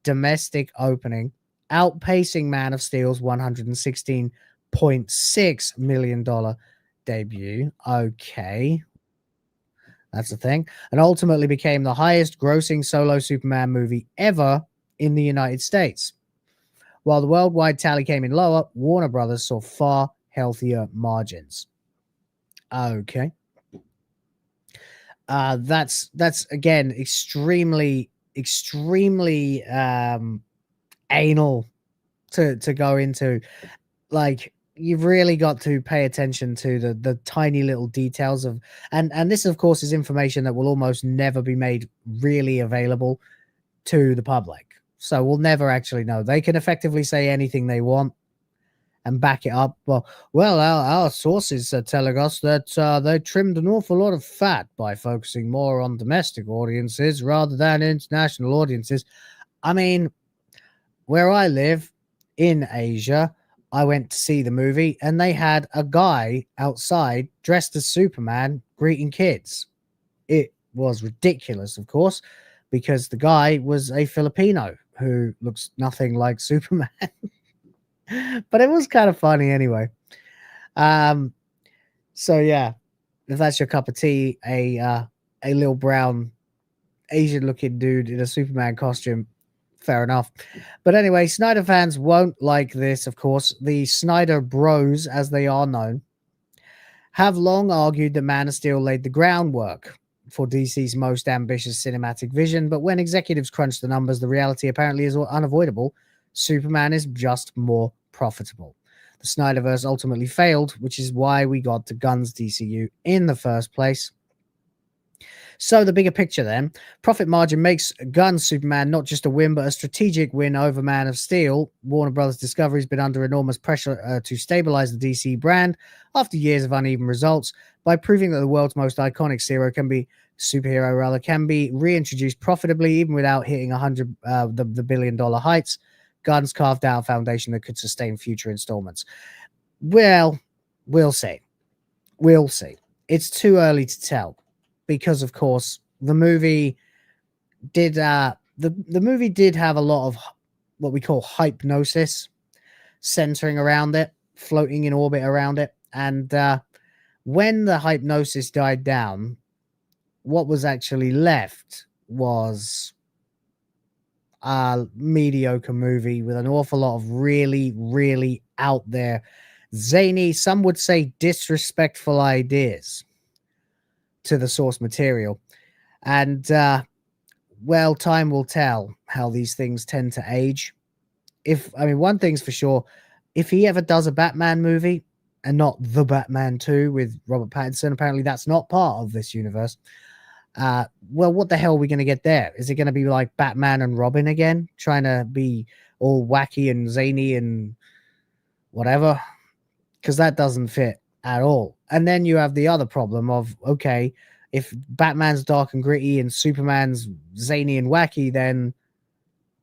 domestic opening, outpacing Man of Steel's $116.6 million debut. Okay, that's the thing. And ultimately became the highest grossing solo Superman movie ever in the United States. While the worldwide tally came in lower, Warner Brothers saw far healthier margins. Okay. That's again extremely anal to go into. Like, you've really got to pay attention to the tiny little details of, and this of course is information that will almost never be made really available to the public, so we'll never actually know. They can effectively say anything they want and back it up. Well, our sources are telling us that they trimmed an awful lot of fat by focusing more on domestic audiences rather than international audiences. I mean, where I live in Asia, I went to see the movie and they had a guy outside dressed as Superman greeting kids. It was ridiculous, of course, because the guy was a Filipino who looks nothing like Superman. But it was kind of funny anyway. So yeah, if that's your cup of tea, a little brown Asian looking dude in a Superman costume, fair enough. But anyway, Snyder fans won't like this, of course. The Snyder bros, as they are known, have long argued that Man of Steel laid the groundwork for DC's most ambitious cinematic vision, but when executives crunch the numbers, the reality apparently is unavoidable. Superman is just more profitable. The Snyderverse ultimately failed, which is why we got to Gunn's DCU in the first place. So the bigger picture then, profit margin makes Gunn's Superman not just a win, but a strategic win over Man of Steel. Warner Brothers Discovery has been under enormous pressure to stabilize the DC brand after years of uneven results by proving that the world's most iconic superhero can be reintroduced profitably, even without hitting the $100 billion heights. Guns carved out a foundation that could sustain future installments. Well, we'll see. We'll see. It's too early to tell because, of course, the movie did the movie did have a lot of what we call hypnosis centering around it, floating in orbit around it. And when the hypnosis died down, what was actually left was a mediocre movie with an awful lot of really, really out there, zany, some would say disrespectful ideas to the source material. And, well, time will tell how these things tend to age. One thing's for sure, if he ever does a Batman movie, and not The Batman 2 with Robert Pattinson, apparently that's not part of this universe. Well, what the hell are we going to get there? Is it going to be like Batman and Robin again, trying to be all wacky and zany and whatever? Because that doesn't fit at all. And then you have the other problem of, okay, if Batman's dark and gritty and Superman's zany and wacky, then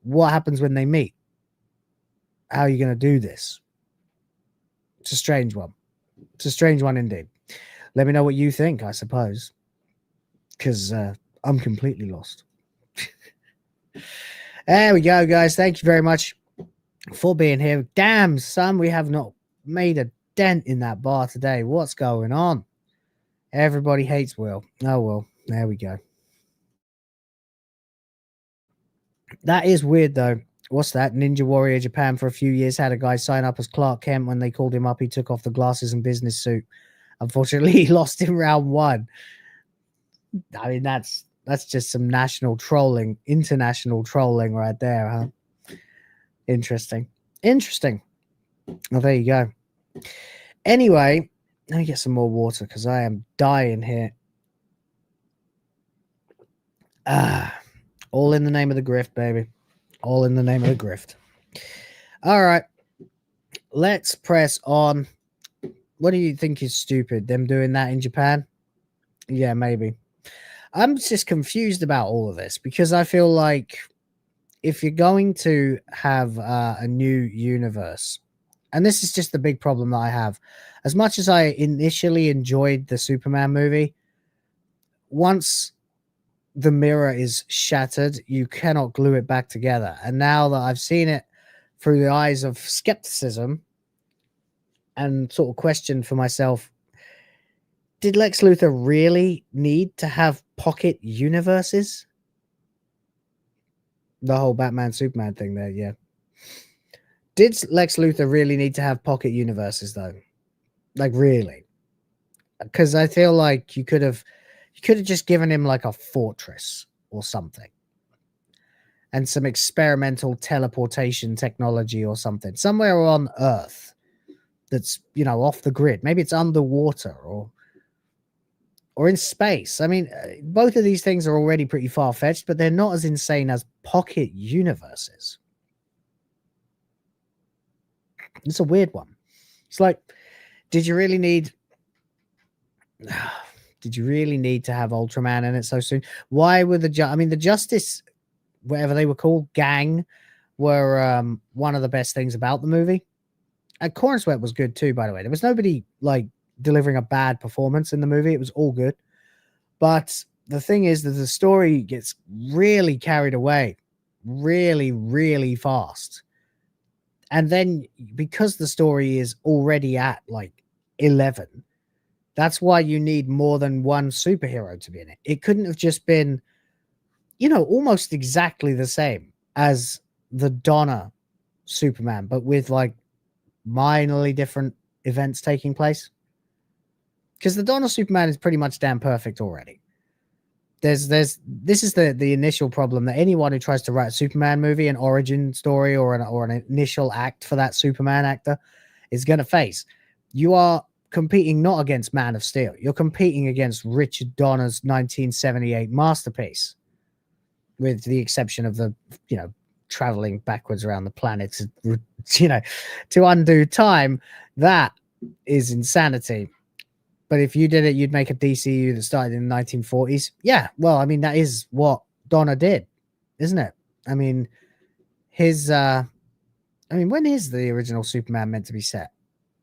what happens when they meet? How are you going to do this? It's a strange one. It's a strange one indeed. Let me know what you think, I suppose. Because I'm completely lost. There we go, guys. Thank you very much for being here. Damn, son, we have not made a dent in that bar today. What's going on? Everybody hates Will. Oh, well, there we go. That is weird, though. What's that? Ninja Warrior Japan for a few years had a guy sign up as Clark Kent. When they called him up, he took off the glasses and business suit. Unfortunately, he lost in round 1. I mean, that's just some national trolling, international trolling right there, huh? Interesting. Well, there you go. Anyway, let me get some more water because I am dying here. All in the name of the grift, baby. All in the name of the grift. All right. Let's press on. What do you think is stupid? Them doing that in Japan? Yeah, maybe. I'm just confused about all of this because I feel like if you're going to have a new universe, and this is just the big problem that I have, as much as I initially enjoyed the Superman movie, once the mirror is shattered, you cannot glue it back together. And now that I've seen it through the eyes of skepticism and sort of questioned for myself, did Lex Luthor really need to have pocket universes? The whole Batman Superman thing there, yeah. Did Lex Luthor really need to have pocket universes, though? Like, really? Because I feel like you could have just given him like a fortress or something. And some experimental teleportation technology or something. Somewhere on Earth that's, you know, off the grid. Maybe it's underwater or in space. I mean, both of these things are already pretty far-fetched, but they're not as insane as pocket universes. It's a weird one. It's like, did you really need to have Ultraman in it so soon? Why were the Justice, whatever they were called, gang, were one of the best things about the movie. And Corn Sweat was good too, by the way. There was nobody like delivering a bad performance in the movie. It was all good. But the thing is that the story gets really carried away really, really fast. And then because the story is already at like 11, that's why you need more than one superhero to be in it. It couldn't have just been, you know, almost exactly the same as the Donna Superman, but with like minorly different events taking place. Because the Donna Superman is pretty much damn perfect already. This is the initial problem that anyone who tries to write a Superman movie, an origin story, or an initial act for that Superman actor is going to face. You are competing not against Man of Steel. You're competing against Richard Donner's 1978 masterpiece, with the exception of the, you know, traveling backwards around the planet, you know, to undo time. That is insanity. But if you did it, you'd make a DCU that started in the 1940s. Yeah, well, I mean, that is what Donner did, isn't it? I mean, his I mean, when is the original Superman meant to be set?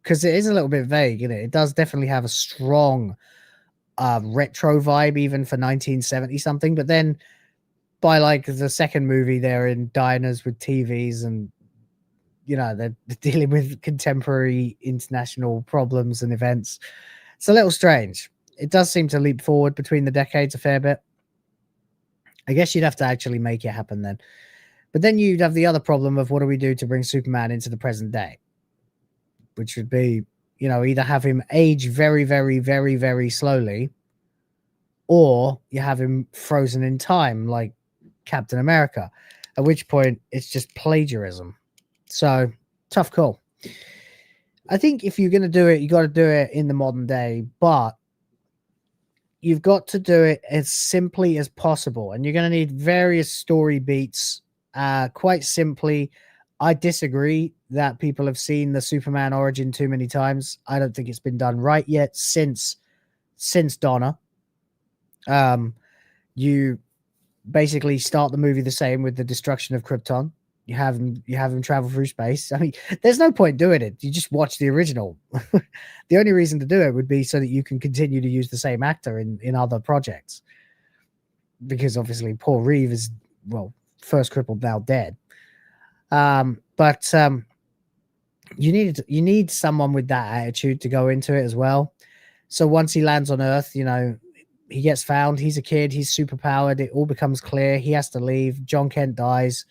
Because it is a little bit vague, isn't it? It does definitely have a strong retro vibe, even for 1970 something. But then by like the second movie, they're in diners with TVs and, you know, they're dealing with contemporary international problems and events. It's a little strange. It does seem to leap forward between the decades a fair bit. I guess you'd have to actually make it happen then. But then you'd have the other problem of what do we do to bring Superman into the present day? Which would be, you know, either have him age very, very, very, very slowly, or you have him frozen in time like Captain America, at which point it's just plagiarism. So, tough call. I think if you're going to do it, you got to do it in the modern day, but you've got to do it as simply as possible. And you're going to need various story beats. Quite simply, I disagree that people have seen the Superman origin too many times. I don't think it's been done right yet since Donna. You basically start the movie the same with the destruction of Krypton. You have him travel through space. I mean, there's no point doing it. You just watch the original. The only reason to do it would be so that you can continue to use the same actor in other projects. Because obviously Paul Reeve is, well, first crippled, now dead. But you need someone with that attitude to go into it as well. So once he lands on Earth, you know, he gets found. He's a kid. He's super powered. It all becomes clear. He has to leave. John Kent dies.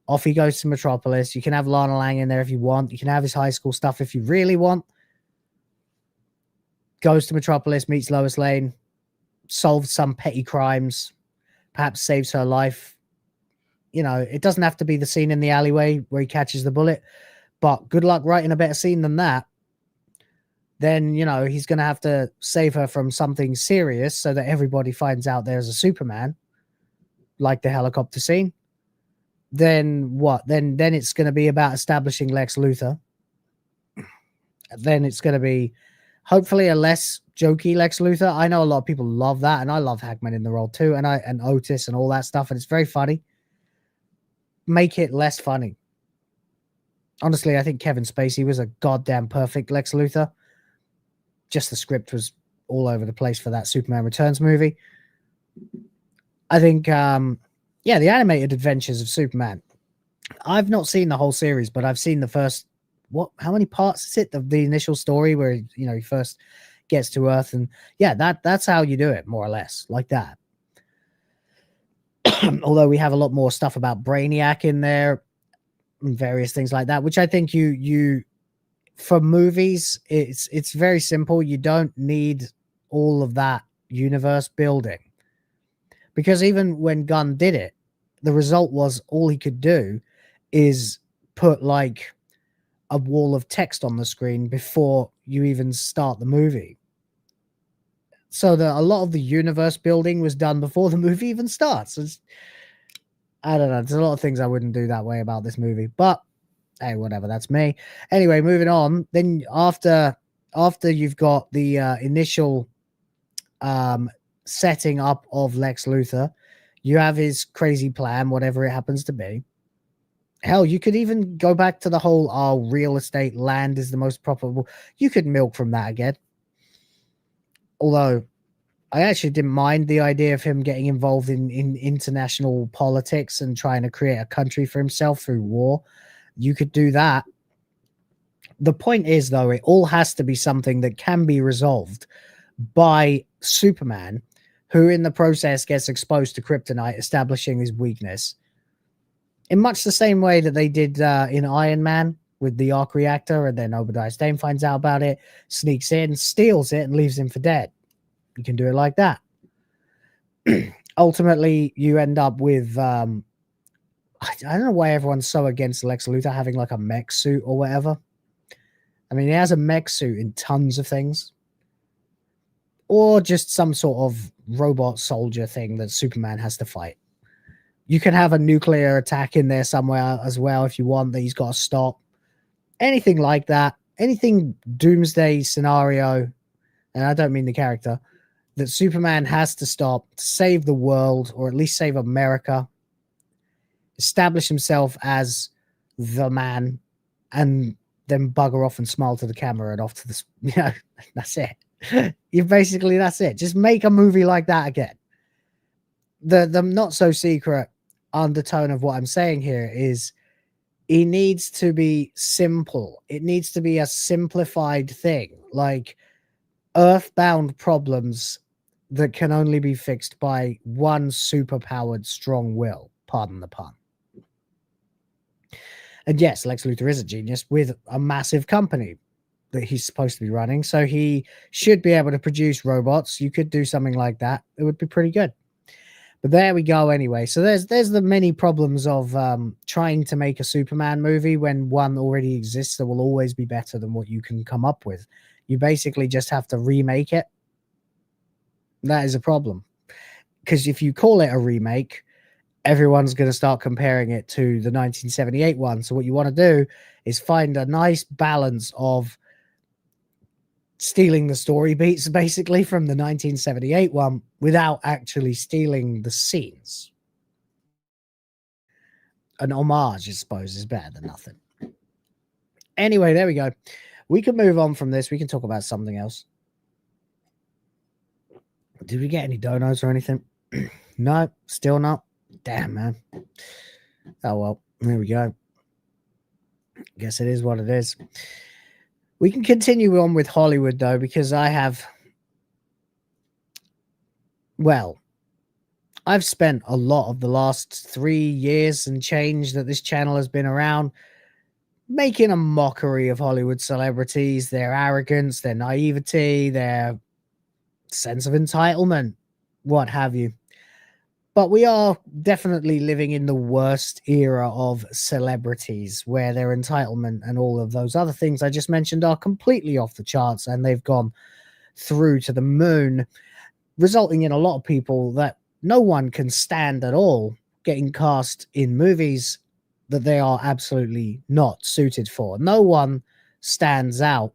Off he goes to Metropolis. You can have Lana Lang in there if you want. You can have his high school stuff if you really want. Goes to Metropolis, meets Lois Lane, solves some petty crimes, perhaps saves her life. You know, it doesn't have to be the scene in the alleyway where he catches the bullet, but good luck writing a better scene than that. Then, you know, he's going to have to save her from something serious so that everybody finds out there's a Superman, like the helicopter scene. Then what? Then it's going to be about establishing Lex Luthor. Then it's going to be hopefully a less jokey Lex Luthor. I know a lot of people love that, and I love Hackman in the role too, and Otis and all that stuff, and it's very funny. Make it less funny. Honestly, I think Kevin Spacey was a goddamn perfect Lex Luthor. Just the script was all over the place for that Superman Returns movie. I think, the animated adventures of Superman. I've not seen the whole series, but I've seen the first, how many parts is it? The initial story where, you know, he first gets to Earth. And yeah, that's how you do it, more or less, like that. Although we have a lot more stuff about Brainiac in there and various things like that, which I think you for movies, it's very simple. You don't need all of that universe building, because even when Gunn did it, the result was all he could do is put like a wall of text on the screen before you even start the movie. So that a lot of the universe building was done before the movie even starts. I don't know. There's a lot of things I wouldn't do that way about this movie, but hey, whatever. That's me. Anyway, moving on. Then after you've got the initial setting up of Lex Luthor, you have his crazy plan, whatever it happens to be. Hell, you could even go back to the whole real estate land is the most profitable. You could milk from that again. Although I actually didn't mind the idea of him getting involved in international politics and trying to create a country for himself through war. You could do that. The point is, though, it all has to be something that can be resolved by Superman, who in the process gets exposed to kryptonite, establishing his weakness. In much the same way that they did in Iron Man with the arc reactor, and then Obadiah Stane finds out about it, sneaks in, steals it, and leaves him for dead. You can do it like that. Ultimately, you end up with... I don't know why everyone's so against Lex Luthor having like a mech suit or whatever. I mean, he has a mech suit in tons of things. Or just some sort of robot soldier thing that Superman has to fight. You can have a nuclear attack in there somewhere as well if you want that he's got to stop. Anything like that. Anything doomsday scenario, and I don't mean the character, that Superman has to stop to save the world, or at least save America. Establish himself as the man and then bugger off and smile to the camera and off to the, you know, that's it. That's it. Just make a movie like that again. The not so secret undertone of what I'm saying here is it needs to be simple. It needs to be a simplified thing, like earthbound problems that can only be fixed by one superpowered strong will. Pardon the pun. And yes, Lex Luthor is a genius with a massive company that he's supposed to be running. So he should be able to produce robots. You could do something like that. It would be pretty good. But there we go anyway. So there's the many problems of trying to make a Superman movie when one already exists that will always be better than what you can come up with. You basically just have to remake it. That is a problem. Because if you call it a remake, everyone's going to start comparing it to the 1978 one. So what you want to do is find a nice balance of stealing the story beats basically from the 1978 one without actually stealing the scenes. An homage, I suppose, is better than nothing. Anyway, there we go. We can move on from this. We can talk about something else. Did we get any donos or anything? No, still not. Damn, man. Oh, well, there we go. Guess it is what it is. We can continue on with Hollywood, though, because I've spent a lot of the last 3 years and change that this channel has been around making a mockery of Hollywood celebrities, their arrogance, their naivety, their sense of entitlement, what have you. But we are definitely living in the worst era of celebrities where their entitlement and all of those other things I just mentioned are completely off the charts, and they've gone through to the moon, resulting in a lot of people that no one can stand at all getting cast in movies that they are absolutely not suited for. No one stands out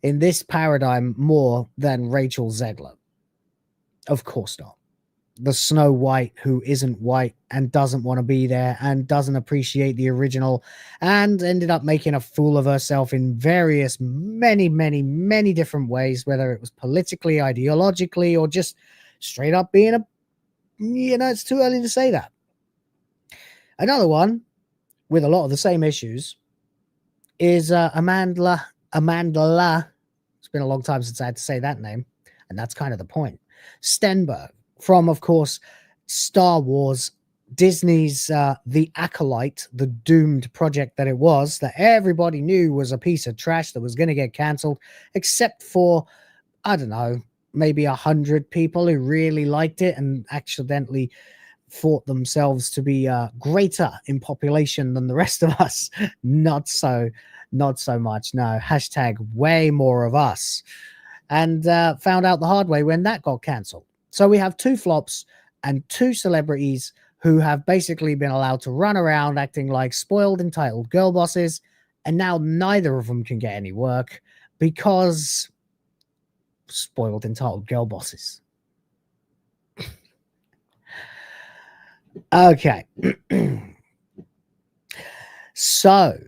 in this paradigm more than Rachel Zegler. Of course not. The Snow White who isn't white and doesn't want to be there and doesn't appreciate the original and ended up making a fool of herself in various many different ways, whether it was politically, ideologically, or just straight up being a, you know, it's too early to say that. Another one with a lot of the same issues is Amanda. It's been a long time since I had to say that name, and that's kind of the point. Stenberg, from, of course, Star Wars, Disney's The Acolyte, the doomed project that it was, that everybody knew was a piece of trash that was going to get cancelled, except for, I don't know, maybe 100 people who really liked it and accidentally thought themselves to be greater in population than the rest of us. Not so much. No, hashtag way more of us. And found out the hard way when that got cancelled. So we have 2 flops and 2 celebrities who have basically been allowed to run around acting like spoiled, entitled girl bosses. And now neither of them can get any work because spoiled, entitled girl bosses. Okay. So,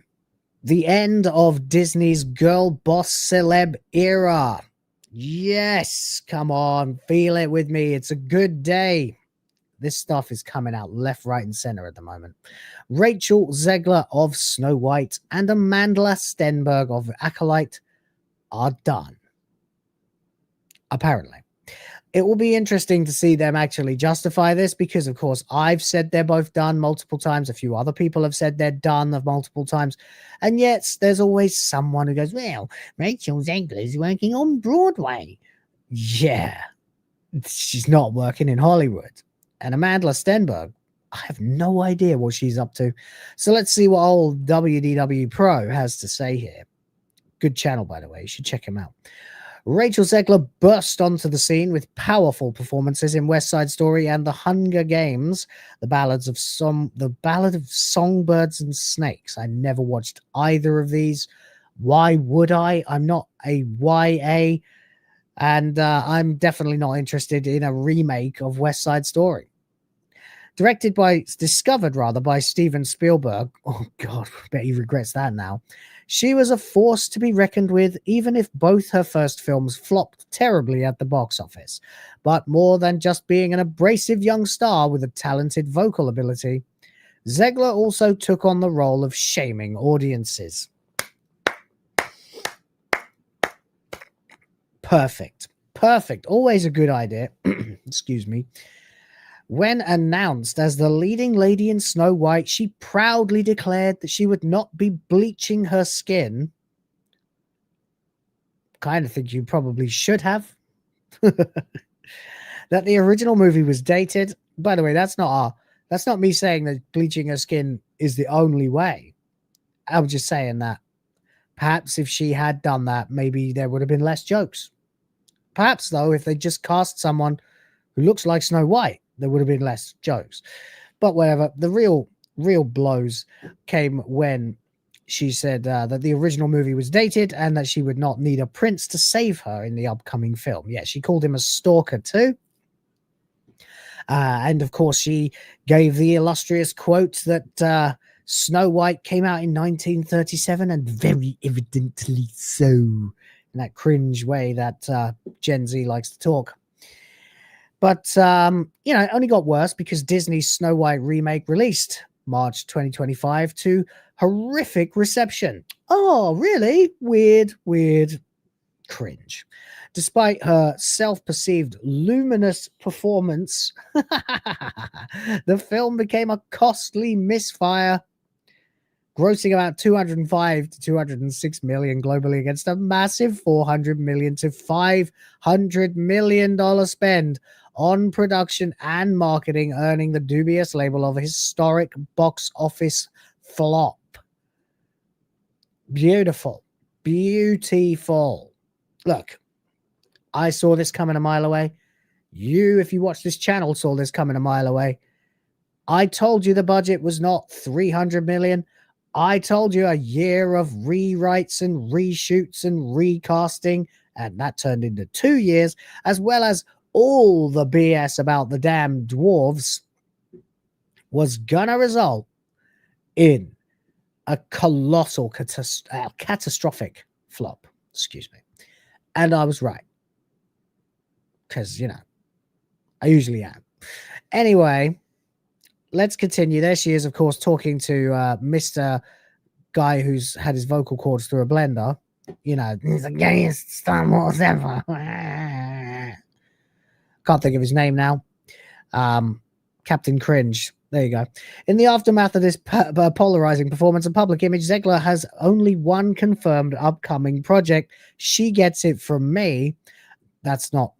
the end of Disney's girl boss celeb era. Yes, come on, feel it with me. It's a good day. This stuff is coming out left, right, and center at the moment. Rachel Zegler of Snow White and Amanda Stenberg of Acolyte are done. Apparently. It will be interesting to see them actually justify this because, of course, I've said they're both done multiple times. A few other people have said they're done multiple times. And yet there's always someone who goes, well, Rachel Zegler is working on Broadway. Yeah, she's not working in Hollywood. And Amanda Stenberg, I have no idea what she's up to. So let's see what old WDW Pro has to say here. Good channel, by the way. You should check him out. Rachel Zegler burst onto the scene with powerful performances in West Side Story and The Hunger Games, the Ballad of Songbirds and Snakes. I never watched either of these. Why would I? I'm not a YA, and I'm definitely not interested in a remake of West Side Story. discovered by Steven Spielberg. Oh God, I bet he regrets that now. She was a force to be reckoned with, even if both her first films flopped terribly at the box office. But more than just being an abrasive young star with a talented vocal ability, Zegler also took on the role of shaming audiences. Perfect. Always a good idea. Excuse me. When announced as the leading lady in Snow White, she proudly declared that she would not be bleaching her skin. Kind of think you probably should have. That the original movie was dated. By the way, that's not me saying that bleaching her skin is the only way. I'm just saying that perhaps if she had done that, maybe there would have been less jokes. Perhaps, though, if they just cast someone who looks like Snow White, there would have been less jokes. But whatever, the real blows came when she said that the original movie was dated and that she would not need a prince to save her in the upcoming film. Yeah, she called him a stalker too. And of course, she gave the illustrious quote that Snow White came out in 1937 and very evidently so, in that cringe way that Gen Z likes to talk. But, it only got worse because Disney's Snow White remake released March 2025 to horrific reception. Oh, really? Weird, cringe. Despite her self-perceived luminous performance, the film became a costly misfire, grossing about 205 to 206 million globally against a massive 400 million to 500 million dollar spend on production and marketing, earning the dubious label of a historic box office flop. Beautiful. Look, I saw this coming a mile away. You, if you watch this channel, saw this coming a mile away. I told you the budget was not 300 million. I told you a year of rewrites and reshoots and recasting, and that turned into 2 years, as well as all the BS about the damn dwarves, was gonna result in a colossal catastrophic flop. Excuse me. And I was right. Because, I usually am. Anyway, let's continue. There she is, of course, talking to Mr. Guy who's had his vocal cords through a blender. He's the gayest Star Wars ever. Can't think of his name now. Captain Cringe. There you go. In the aftermath of this polarizing performance and public image, Zegler has only one confirmed upcoming project. She Gets It From Me. That's not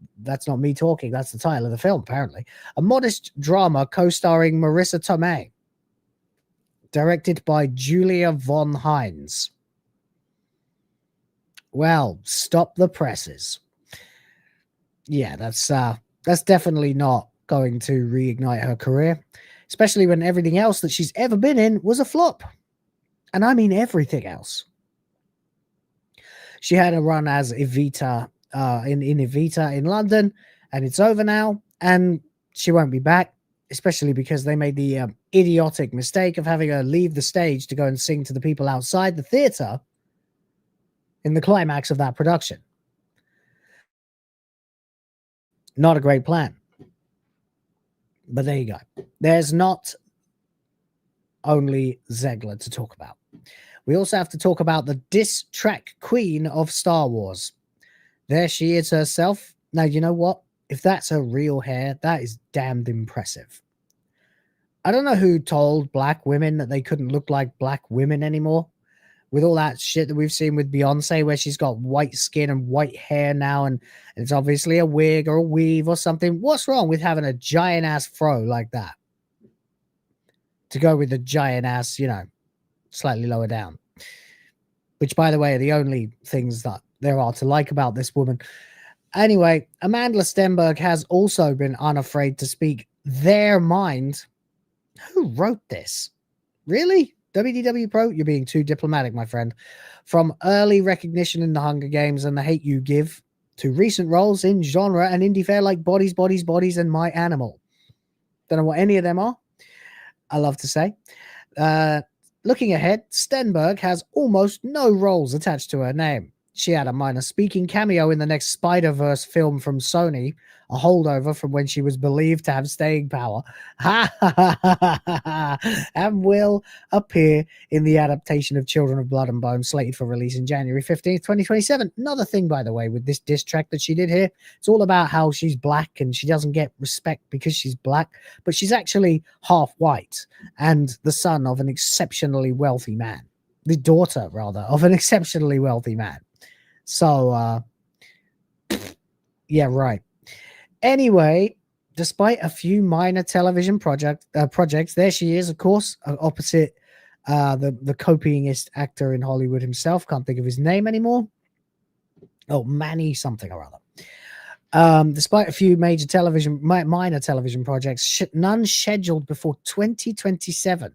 me talking. That's the title of the film, apparently. A modest drama co-starring Marissa Tomei. Directed by Julia von Hines. Well, stop the presses. Yeah, that's definitely not going to reignite her career, especially when everything else that she's ever been in was a flop. And I mean everything else. She had a run as Evita in Evita in London, and it's over now, and she won't be back, especially because they made the idiotic mistake of having her leave the stage to go and sing to the people outside the theater in the climax of that production. Not a great plan. But there you go. There's not only Zegler to talk about. We also have to talk about the diss track queen of Star Wars. There she is herself. Now, you know what? If that's her real hair, that is damned impressive. I don't know who told black women that they couldn't look like black women anymore. With all that shit that we've seen with Beyonce, where she's got white skin and white hair now, and it's obviously a wig or a weave or something. What's wrong with having a giant ass fro like that? To go with the giant ass, slightly lower down. Which, by the way, are the only things that there are to like about this woman. Anyway, Amanda Stenberg has also been unafraid to speak their mind. Who wrote this? Really? WDW Pro, you're being too diplomatic, my friend. From early recognition in the Hunger Games and the hate you give, to recent roles in genre and indie fare like Bodies, Bodies, Bodies, and My Animal. Don't know what any of them are, I love to say. Looking ahead, Stenberg has almost no roles attached to her name. She had a minor speaking cameo in the next Spider-Verse film from Sony, a holdover from when she was believed to have staying power, and will appear in the adaptation of Children of Blood and Bone, slated for release in January 15th, 2027. Another thing, by the way, with this diss track that she did here, it's all about how she's black and she doesn't get respect because she's black, but she's actually half white and the son of an exceptionally wealthy man. The daughter, rather, of an exceptionally wealthy man. So, yeah, right. Anyway, despite a few minor television projects, there she is, of course, opposite the copyingest actor in Hollywood himself. Can't think of his name anymore. Oh, Manny something or other. Despite a few minor television projects, none scheduled before 2027,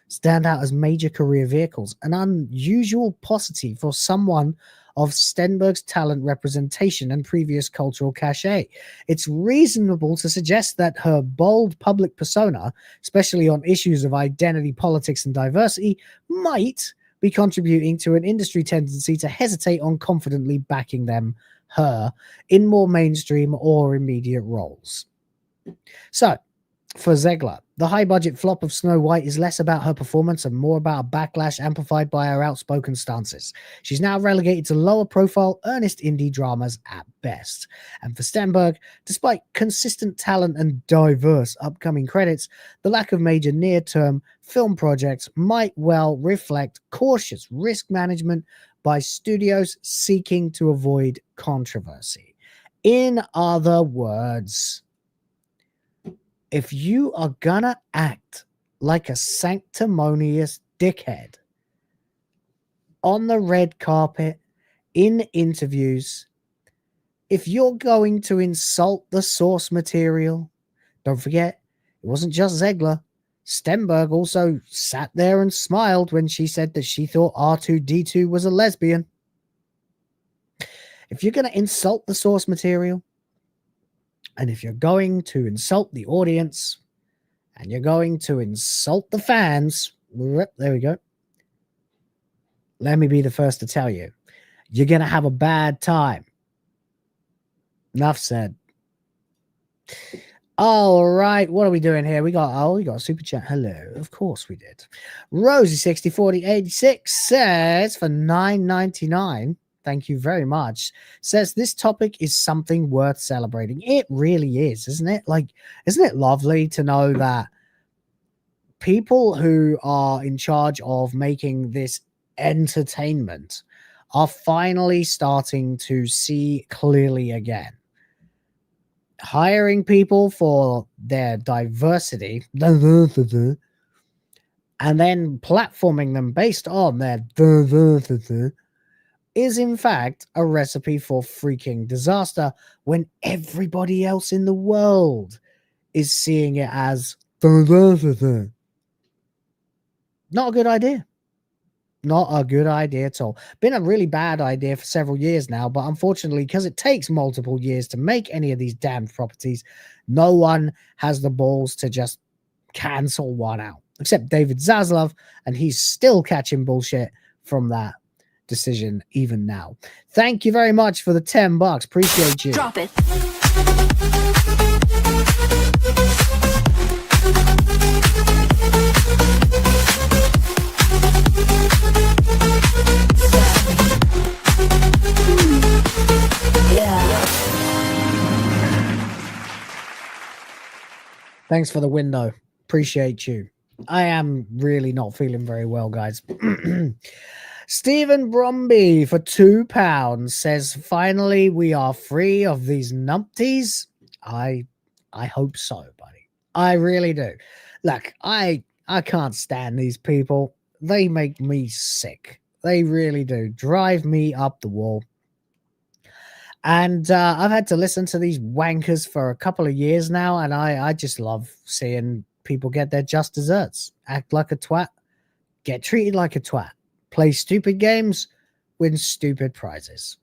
stand out as major career vehicles. An unusual paucity for someone of Stenberg's talent representation and previous cultural cachet. It's reasonable to suggest that her bold public persona, especially on issues of identity, politics, and diversity, might be contributing to an industry tendency to hesitate on confidently backing her in more mainstream or immediate roles. So, for Zegler, the high-budget flop of Snow White is less about her performance and more about a backlash amplified by her outspoken stances. She's now relegated to lower-profile, earnest indie dramas at best. And for Stenberg, despite consistent talent and diverse upcoming credits, the lack of major near-term film projects might well reflect cautious risk management by studios seeking to avoid controversy. In other words, if you are gonna act like a sanctimonious dickhead on the red carpet, in interviews, if you're going to insult the source material, don't forget, it wasn't just Zegler. Stenberg also sat there and smiled when she said that she thought R2-D2 was a lesbian. If you're going to insult the source material, and if you're going to insult the audience, and you're going to insult the fans, there we go. Let me be the first to tell you, you're going to have a bad time. Enough said. All right, what are we doing here? We got a super chat. Hello, of course we did. Rosie604086 says for $9.99. Thank you very much. Says this topic is something worth celebrating. It really is, isn't it? Like, isn't it lovely to know that people who are in charge of making this entertainment are finally starting to see clearly again? Hiring people for their diversity and then platforming them based on their diversity is in fact a recipe for freaking disaster when everybody else in the world is seeing it as diversity. Not a good idea. Not a good idea at all. Been a really bad idea for several years now, but unfortunately, because it takes multiple years to make any of these damned properties, no one has the balls to just cancel one out, except David Zaslav, and he's still catching bullshit from that decision even now. Thank you very much for the $10. Appreciate you. Drop it. Thanks for the window. Appreciate you. I am really not feeling very well, guys. Stephen Bromby for £2 says, finally, we are free of these numpties. I hope so, buddy. I really do. Look, I can't stand these people. They make me sick. They really do. Drive me up the wall. And I've had to listen to these wankers for a couple of years now, and I just love seeing people get their just desserts. Act like a twat. Get treated like a twat. Play stupid games, win stupid prizes.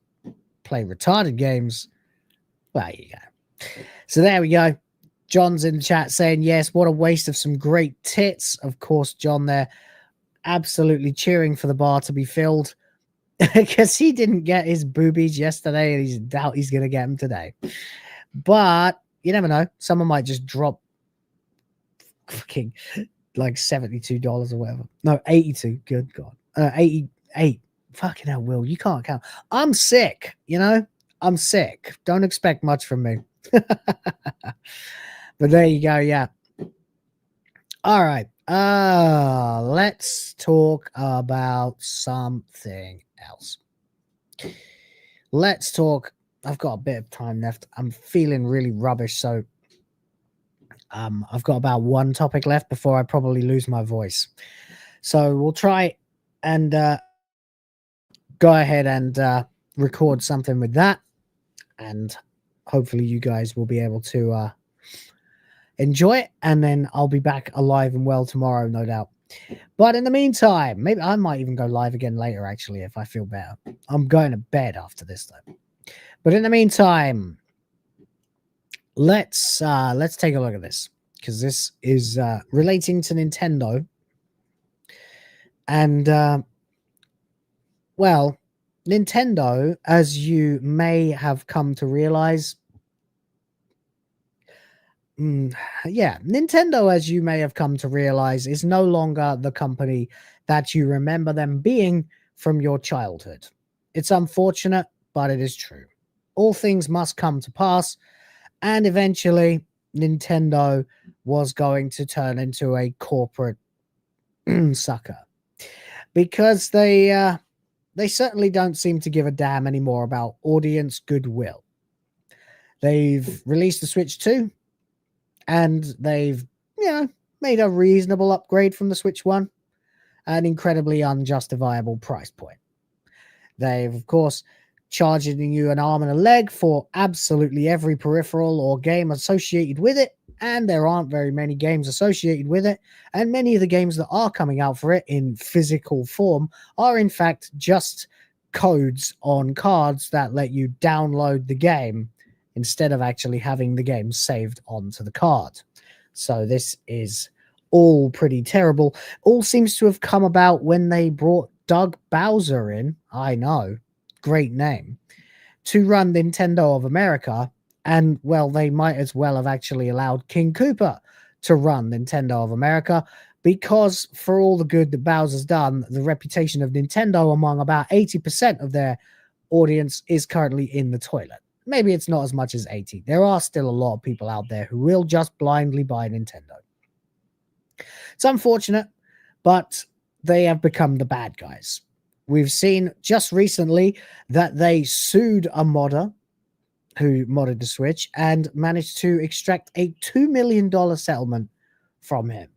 Play retarded games. Well, there you go. So there we go. John's in the chat saying, yes, what a waste of some great tits. Of course, John there absolutely cheering for the bar to be filled because he didn't get his boobies yesterday and he's doubt he's going to get them today. But you never know. Someone might just drop fucking like $72 or whatever. No, 82. Good God. 88. Fucking hell, Will. You can't count. I'm sick, you know? I'm sick. Don't expect much from me. But there you go. Yeah. All right. Let's talk about something else. Let's talk. I've got a bit of time left. I'm feeling really rubbish, so I've got about one topic left before I probably lose my voice. So we'll try and go ahead and record something with that, and hopefully you guys will be able to enjoy it, and then I'll be back alive and well tomorrow, no doubt. But in the meantime, maybe I might even go live again later, actually, if I feel better. I'm going to bed after this, though. But in the meantime, let's take a look at this, because this is relating to Nintendo. And, well, Nintendo, as you may have come to realize, Nintendo, as you may have come to realize, is no longer the company that you remember them being from your childhood. It's unfortunate, but it is true. All things must come to pass, and eventually Nintendo was going to turn into a corporate sucker, because they certainly don't seem to give a damn anymore about audience goodwill. They've released the Switch 2, and they've, made a reasonable upgrade from the Switch 1, an incredibly unjustifiable price point. They've, of course, charging you an arm and a leg for absolutely every peripheral or game associated with it, and there aren't very many games associated with it, and many of the games that are coming out for it in physical form are in fact just codes on cards that let you download the game instead of actually having the game saved onto the card. So this is all pretty terrible. All seems to have come about when they brought Doug Bowser in, I know, great name, to run Nintendo of America. And, well, they might as well have actually allowed King Koopa to run Nintendo of America, because for all the good that Bowser's done, the reputation of Nintendo among about 80% of their audience is currently in the toilet. Maybe it's not as much as 80. There are still a lot of people out there who will just blindly buy Nintendo. It's unfortunate, but they have become the bad guys. We've seen just recently that they sued a modder who modded the Switch and managed to extract a $2 million settlement from him.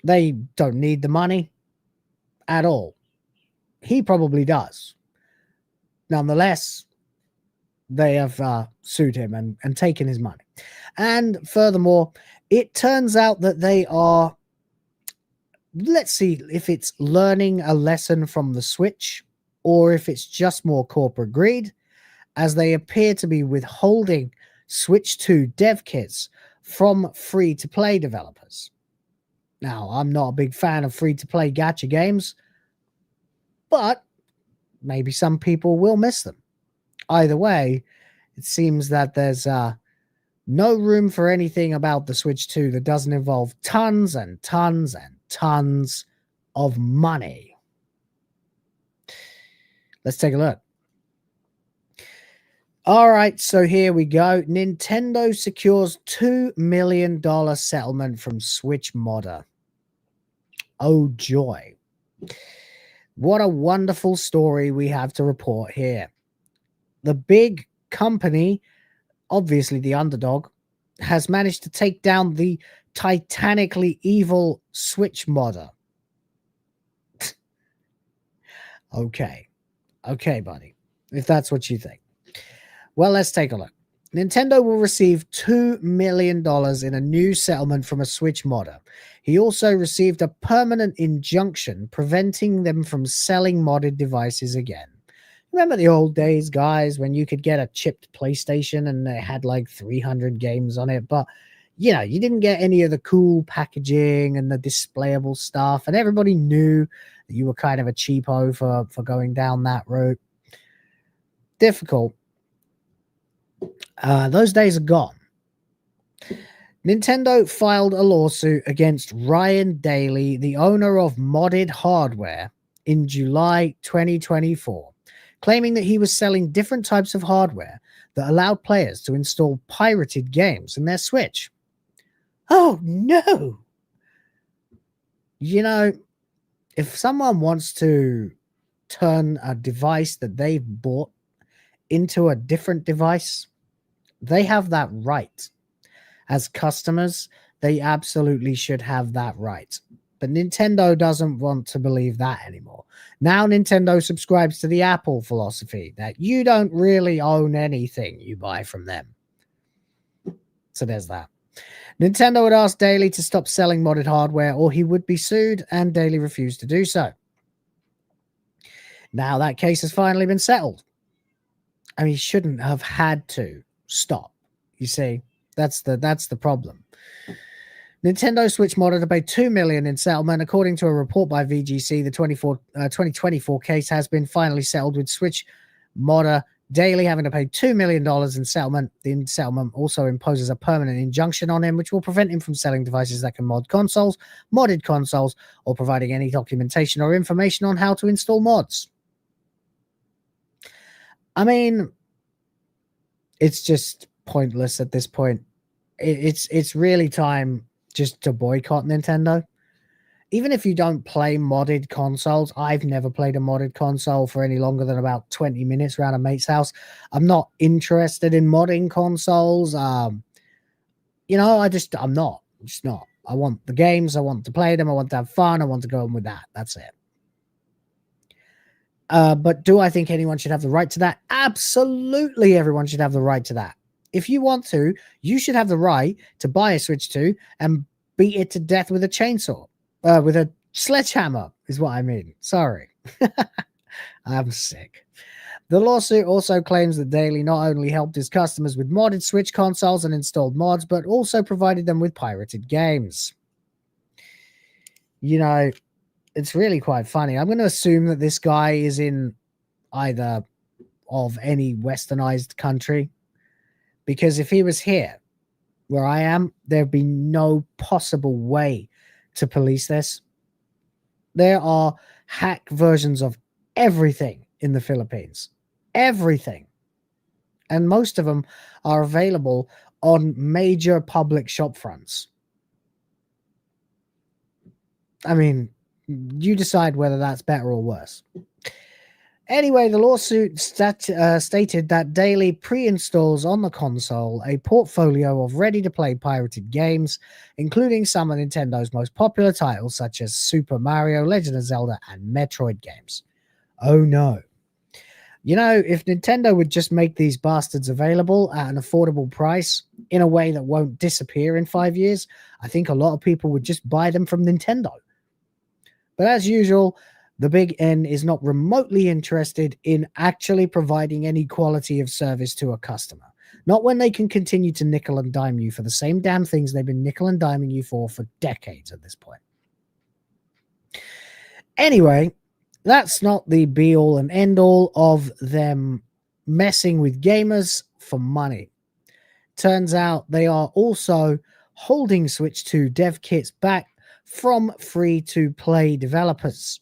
They don't need the money at all. He probably does. Nonetheless, they have sued him and taken his money. And furthermore, it turns out that they are, let's see if it's learning a lesson from the Switch or if it's just more corporate greed, as they appear to be withholding Switch 2 dev kits from free-to-play developers. Now, I'm not a big fan of free-to-play gacha games, but maybe some people will miss them. Either way, it seems that there's no room for anything about the Switch 2 that doesn't involve tons and tons and tons of money. Let's take a look. All right, so here we go. Nintendo secures $2 million settlement from Switch modder. Oh, joy. What a wonderful story we have to report here. The big company, obviously the underdog, has managed to take down the titanically evil Switch modder. Okay, buddy, if that's what you think. Well, let's take a look. Nintendo will receive $2 million in a new settlement from a Switch modder. He also received a permanent injunction preventing them from selling modded devices again. Remember the old days, guys, when you could get a chipped PlayStation and it had like 300 games on it, but you know, you didn't get any of the cool packaging and the displayable stuff, and everybody knew that you were kind of a cheapo for going down that route. Difficult. Those days are gone. Nintendo filed a lawsuit against Ryan Daly, the owner of MODDED hardware, in July 2024, claiming that he was selling different types of hardware that allowed players to install pirated games in their Switch. Oh, no. You know, if someone wants to turn a device that they've bought into a different device, they have that right. As customers, they absolutely should have that right. But Nintendo doesn't want to believe that anymore. Now Nintendo subscribes to the Apple philosophy that you don't really own anything you buy from them. So there's that. Nintendo had asked Daly to stop selling modded hardware or he would be sued, and Daly refused to do so. Now that case has finally been settled. I mean, he shouldn't have had to stop. You see, that's the problem. Nintendo Switch modder to pay $2 million in settlement. According to a report by VGC, the 2024 case has been finally settled, with Switch modder Daly having to pay $2 million in settlement. The settlement also imposes a permanent injunction on him, which will prevent him from selling devices that can mod consoles, modded consoles, or providing any documentation or information on how to install mods. I mean, it's just pointless at this point. It's really time just to boycott Nintendo. Even if you don't play modded consoles, I've never played a modded console for any longer than about 20 minutes around a mate's house. I'm not interested in modding consoles. You know, I'm not. I'm just not. I want the games. I want to play them. I want to have fun. I want to go on with that. That's it. But do I think anyone should have the right to that? Absolutely, everyone should have the right to that. If you want to, you should have the right to buy a Switch 2 and beat it to death with a chainsaw. With a sledgehammer is what I mean. Sorry. I'm sick. The lawsuit also claims that Daly not only helped his customers with modded Switch consoles and installed mods, but also provided them with pirated games. You know, it's really quite funny. I'm going to assume that this guy is in either of any westernized country, because if he was here, where I am, there'd be no possible way to police this. There are hack versions of everything in the Philippines. Everything. And most of them are available on major public shop fronts. I mean, you decide whether that's better or worse. Anyway, the lawsuit stated that Daly pre-installs on the console a portfolio of ready-to-play pirated games, including some of Nintendo's most popular titles, such as Super Mario, Legend of Zelda, and Metroid games. Oh no. You know, if Nintendo would just make these bastards available at an affordable price in a way that won't disappear in 5 years, I think a lot of people would just buy them from Nintendo. But as usual, the Big N is not remotely interested in actually providing any quality of service to a customer. Not when they can continue to nickel and dime you for the same damn things they've been nickel and diming you for decades at this point. Anyway, that's not the be-all and end-all of them messing with gamers for money. Turns out they are also holding Switch 2 dev kits back from free-to-play developers.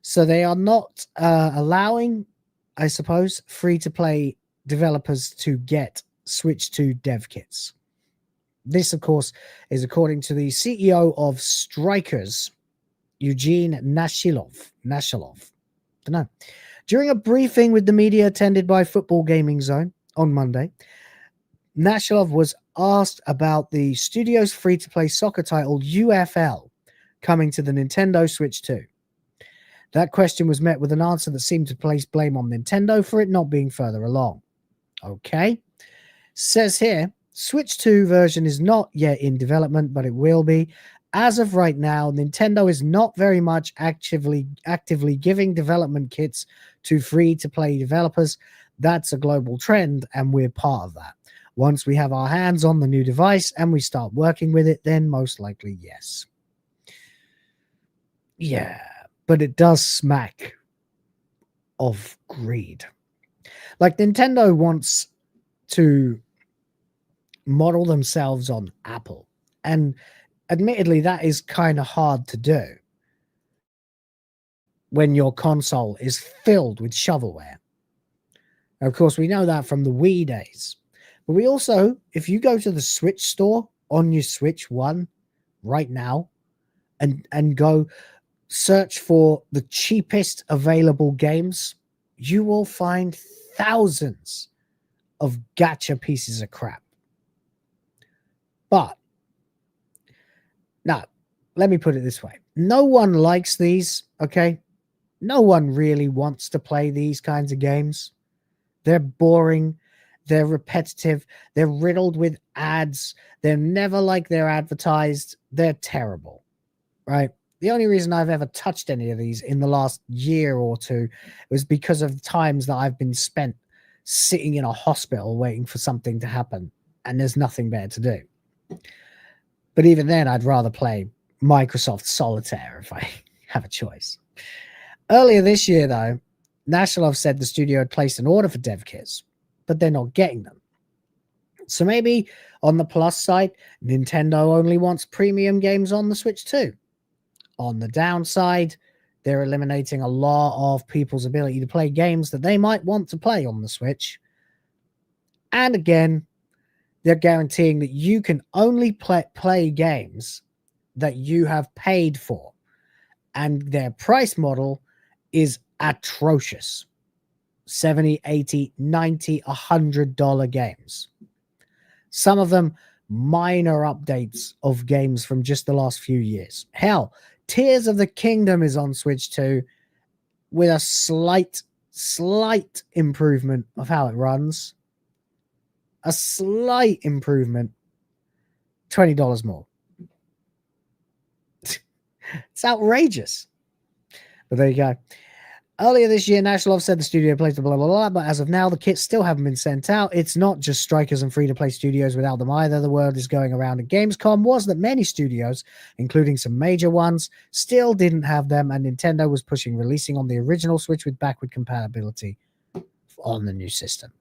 So they are not allowing, I suppose, free-to-play developers to get Switch 2 dev kits. This, of course, is according to the CEO of Strikers, Eugene Nashilov. Don't know. During a briefing with the media attended by Football Gaming Zone on Monday, Nashilov was asked about the studio's free-to-play soccer title UFL coming to the Nintendo Switch 2. That question was met with an answer that seemed to place blame on Nintendo for it not being further along. Okay. Says here, Switch 2 version is not yet in development, but it will be. As of right now, Nintendo is not very much actively giving development kits to free-to-play developers. That's a global trend, and we're part of that. Once we have our hands on the new device and we start working with it, then most likely, yes. Yeah, but it does smack of greed. Like, Nintendo wants to model themselves on Apple, and admittedly, that is kind of hard to do when your console is filled with shovelware. Now, of course, we know that from the Wii days. But we also, if you go to the Switch store on your Switch 1 right now and go search for the cheapest available games, you will find thousands of gacha pieces of crap. But now, let me put it this way. No one likes these, okay? No one really wants to play these kinds of games. They're boring. They're repetitive. They're riddled with ads. They're never like they're advertised. They're terrible, right? The only reason I've ever touched any of these in the last year or two was because of the times that I've been spent sitting in a hospital waiting for something to happen, and there's nothing better to do. But even then, I'd rather play Microsoft Solitaire if I have a choice. Earlier this year, though, Nationalov said the studio had placed an order for dev kits, but they're not getting them. So maybe on the plus side, Nintendo only wants premium games on the Switch too. On the downside, they're eliminating a lot of people's ability to play games that they might want to play on the Switch. And again, they're guaranteeing that you can only play games that you have paid for. And their price model is atrocious. $70, $80, $90, $100 games. Some of them minor updates of games from just the last few years. Hell, Tears of the Kingdom is on Switch 2 with a slight improvement of how it runs. A slight improvement. $20 more. It's outrageous. But there you go. Earlier this year, Nationalov said the studio placed blah, blah, blah, but as of now, the kits still haven't been sent out. It's not just strikers and free-to-play studios without them either. The word is going around at Gamescom was that many studios, including some major ones, still didn't have them, and Nintendo was pushing releasing on the original Switch with backward compatibility on the new system.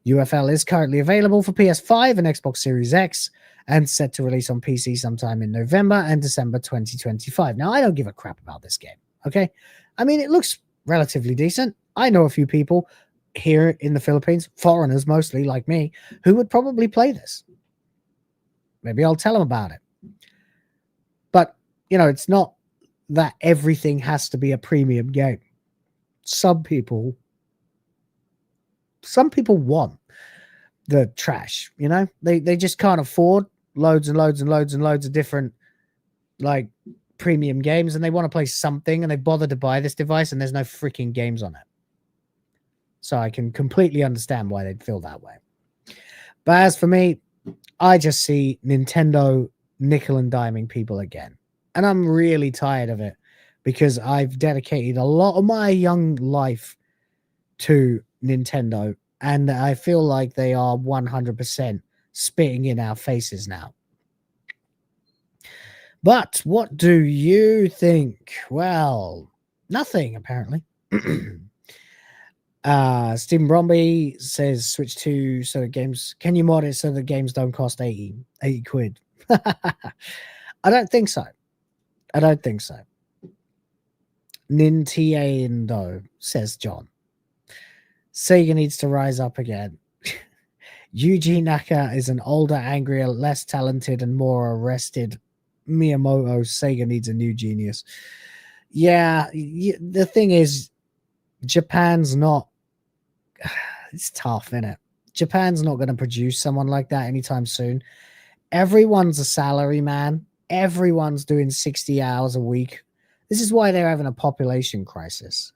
UFL is currently available for PS5 and Xbox Series X, and set to release on PC sometime in November and December 2025. Now, I don't give a crap about this game, okay? I mean, it looks relatively decent. I know a few people here in the Philippines, foreigners mostly like me, who would probably play this. Maybe I'll tell them about it. But, you know, it's not that everything has to be a premium game. Some people want the trash, you know? They just can't afford loads and loads and loads and loads of different, like, premium games, and they want to play something, and they bother to buy this device, and there's no freaking games on it. So I can completely understand why they'd feel that way. But as for me, I just see Nintendo nickel and diming people again. And I'm really tired of it, because I've dedicated a lot of my young life to Nintendo, and I feel like they are 100% spitting in our faces now. But what do you think? Well, nothing, apparently. Stephen Bromby says Switch 2 so the games, can you mod it so the games don't cost 80 quid? I don't think so. I don't think so. Nintendo, says John. Sega needs to rise up again. Yuji Naka is an older, angrier, less talented, and more arrested Miyamoto. Sega needs a new genius. Yeah, the thing is, Japan's not... It's tough, isn't it? Japan's not going to produce someone like that anytime soon. Everyone's a salary man. Everyone's doing 60 hours a week. This is why they're having a population crisis.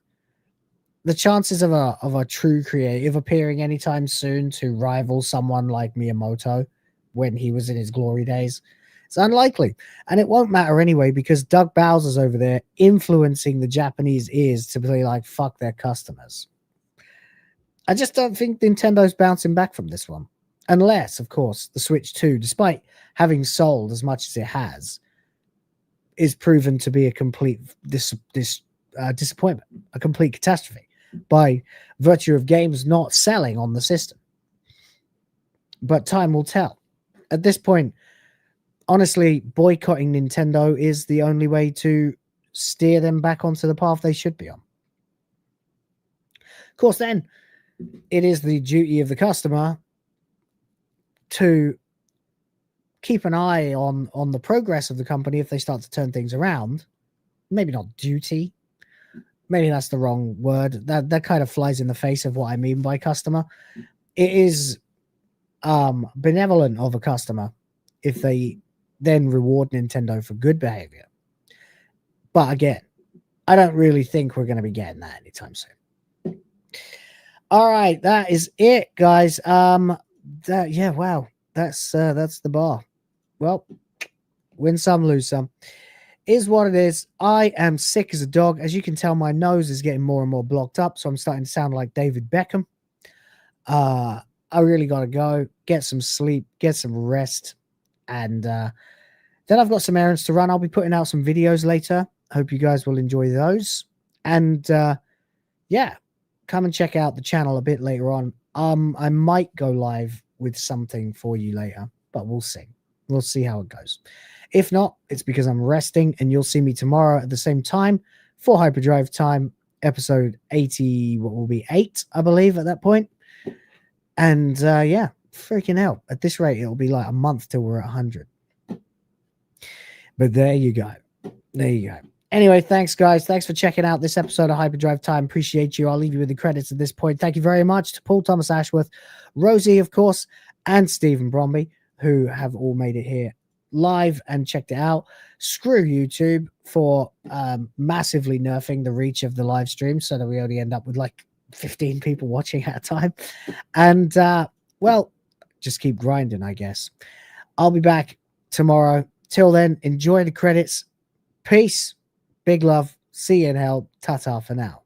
The chances of a true creative appearing anytime soon to rival someone like Miyamoto when he was in his glory days, it's unlikely. And it won't matter anyway, because Doug Bowser's over there influencing the Japanese ears to be like, fuck their customers. I just don't think Nintendo's bouncing back from this one. Unless, of course, the Switch 2, despite having sold as much as it has, is proven to be a complete disappointment, a complete catastrophe by virtue of games not selling on the system. But time will tell. At this point, honestly, boycotting Nintendo is the only way to steer them back onto the path they should be on. Of course, then, it is the duty of the customer to keep an eye on the progress of the company if they start to turn things around. Maybe not duty. Maybe that's the wrong word. That kind of flies in the face of what I mean by customer. It is benevolent of a customer if they then reward Nintendo for good behavior. But again, I don't really think we're going to be getting that anytime soon. All right, that is it, guys. Wow, that's the bar. Well, win some, lose some. Is what it is. I am sick as a dog. As you can tell, my nose is getting more and more blocked up, so I'm starting to sound like David Beckham. I really got to go, get some sleep, get some rest, and then I've got some errands to run. I'll be putting out some videos later. Hope you guys will enjoy those. And yeah, come and check out the channel a bit later on. I might go live with something for you later, but we'll see. We'll see how it goes. If not, it's because I'm resting, and you'll see me tomorrow at the same time for Hyperdrive Time, episode 80, what will be 8, I believe, at that point. And yeah, freaking hell. At this rate, it'll be like a month till we're at 100. But there you go. There you go. Anyway, thanks, guys. Thanks for checking out this episode of Hyperdrive Time. Appreciate you. I'll leave you with the credits at this point. Thank you very much to Paul Thomas Ashworth, Rosie, of course, and Stephen Bromby, who have all made it here live and checked it out. Screw YouTube for massively nerfing the reach of the live stream so that we only end up with like 15 people watching at a time. And, well, just keep grinding, I guess. I'll be back tomorrow. Till then, enjoy the credits. Peace. Big love. See you in hell. Ta-ta for now.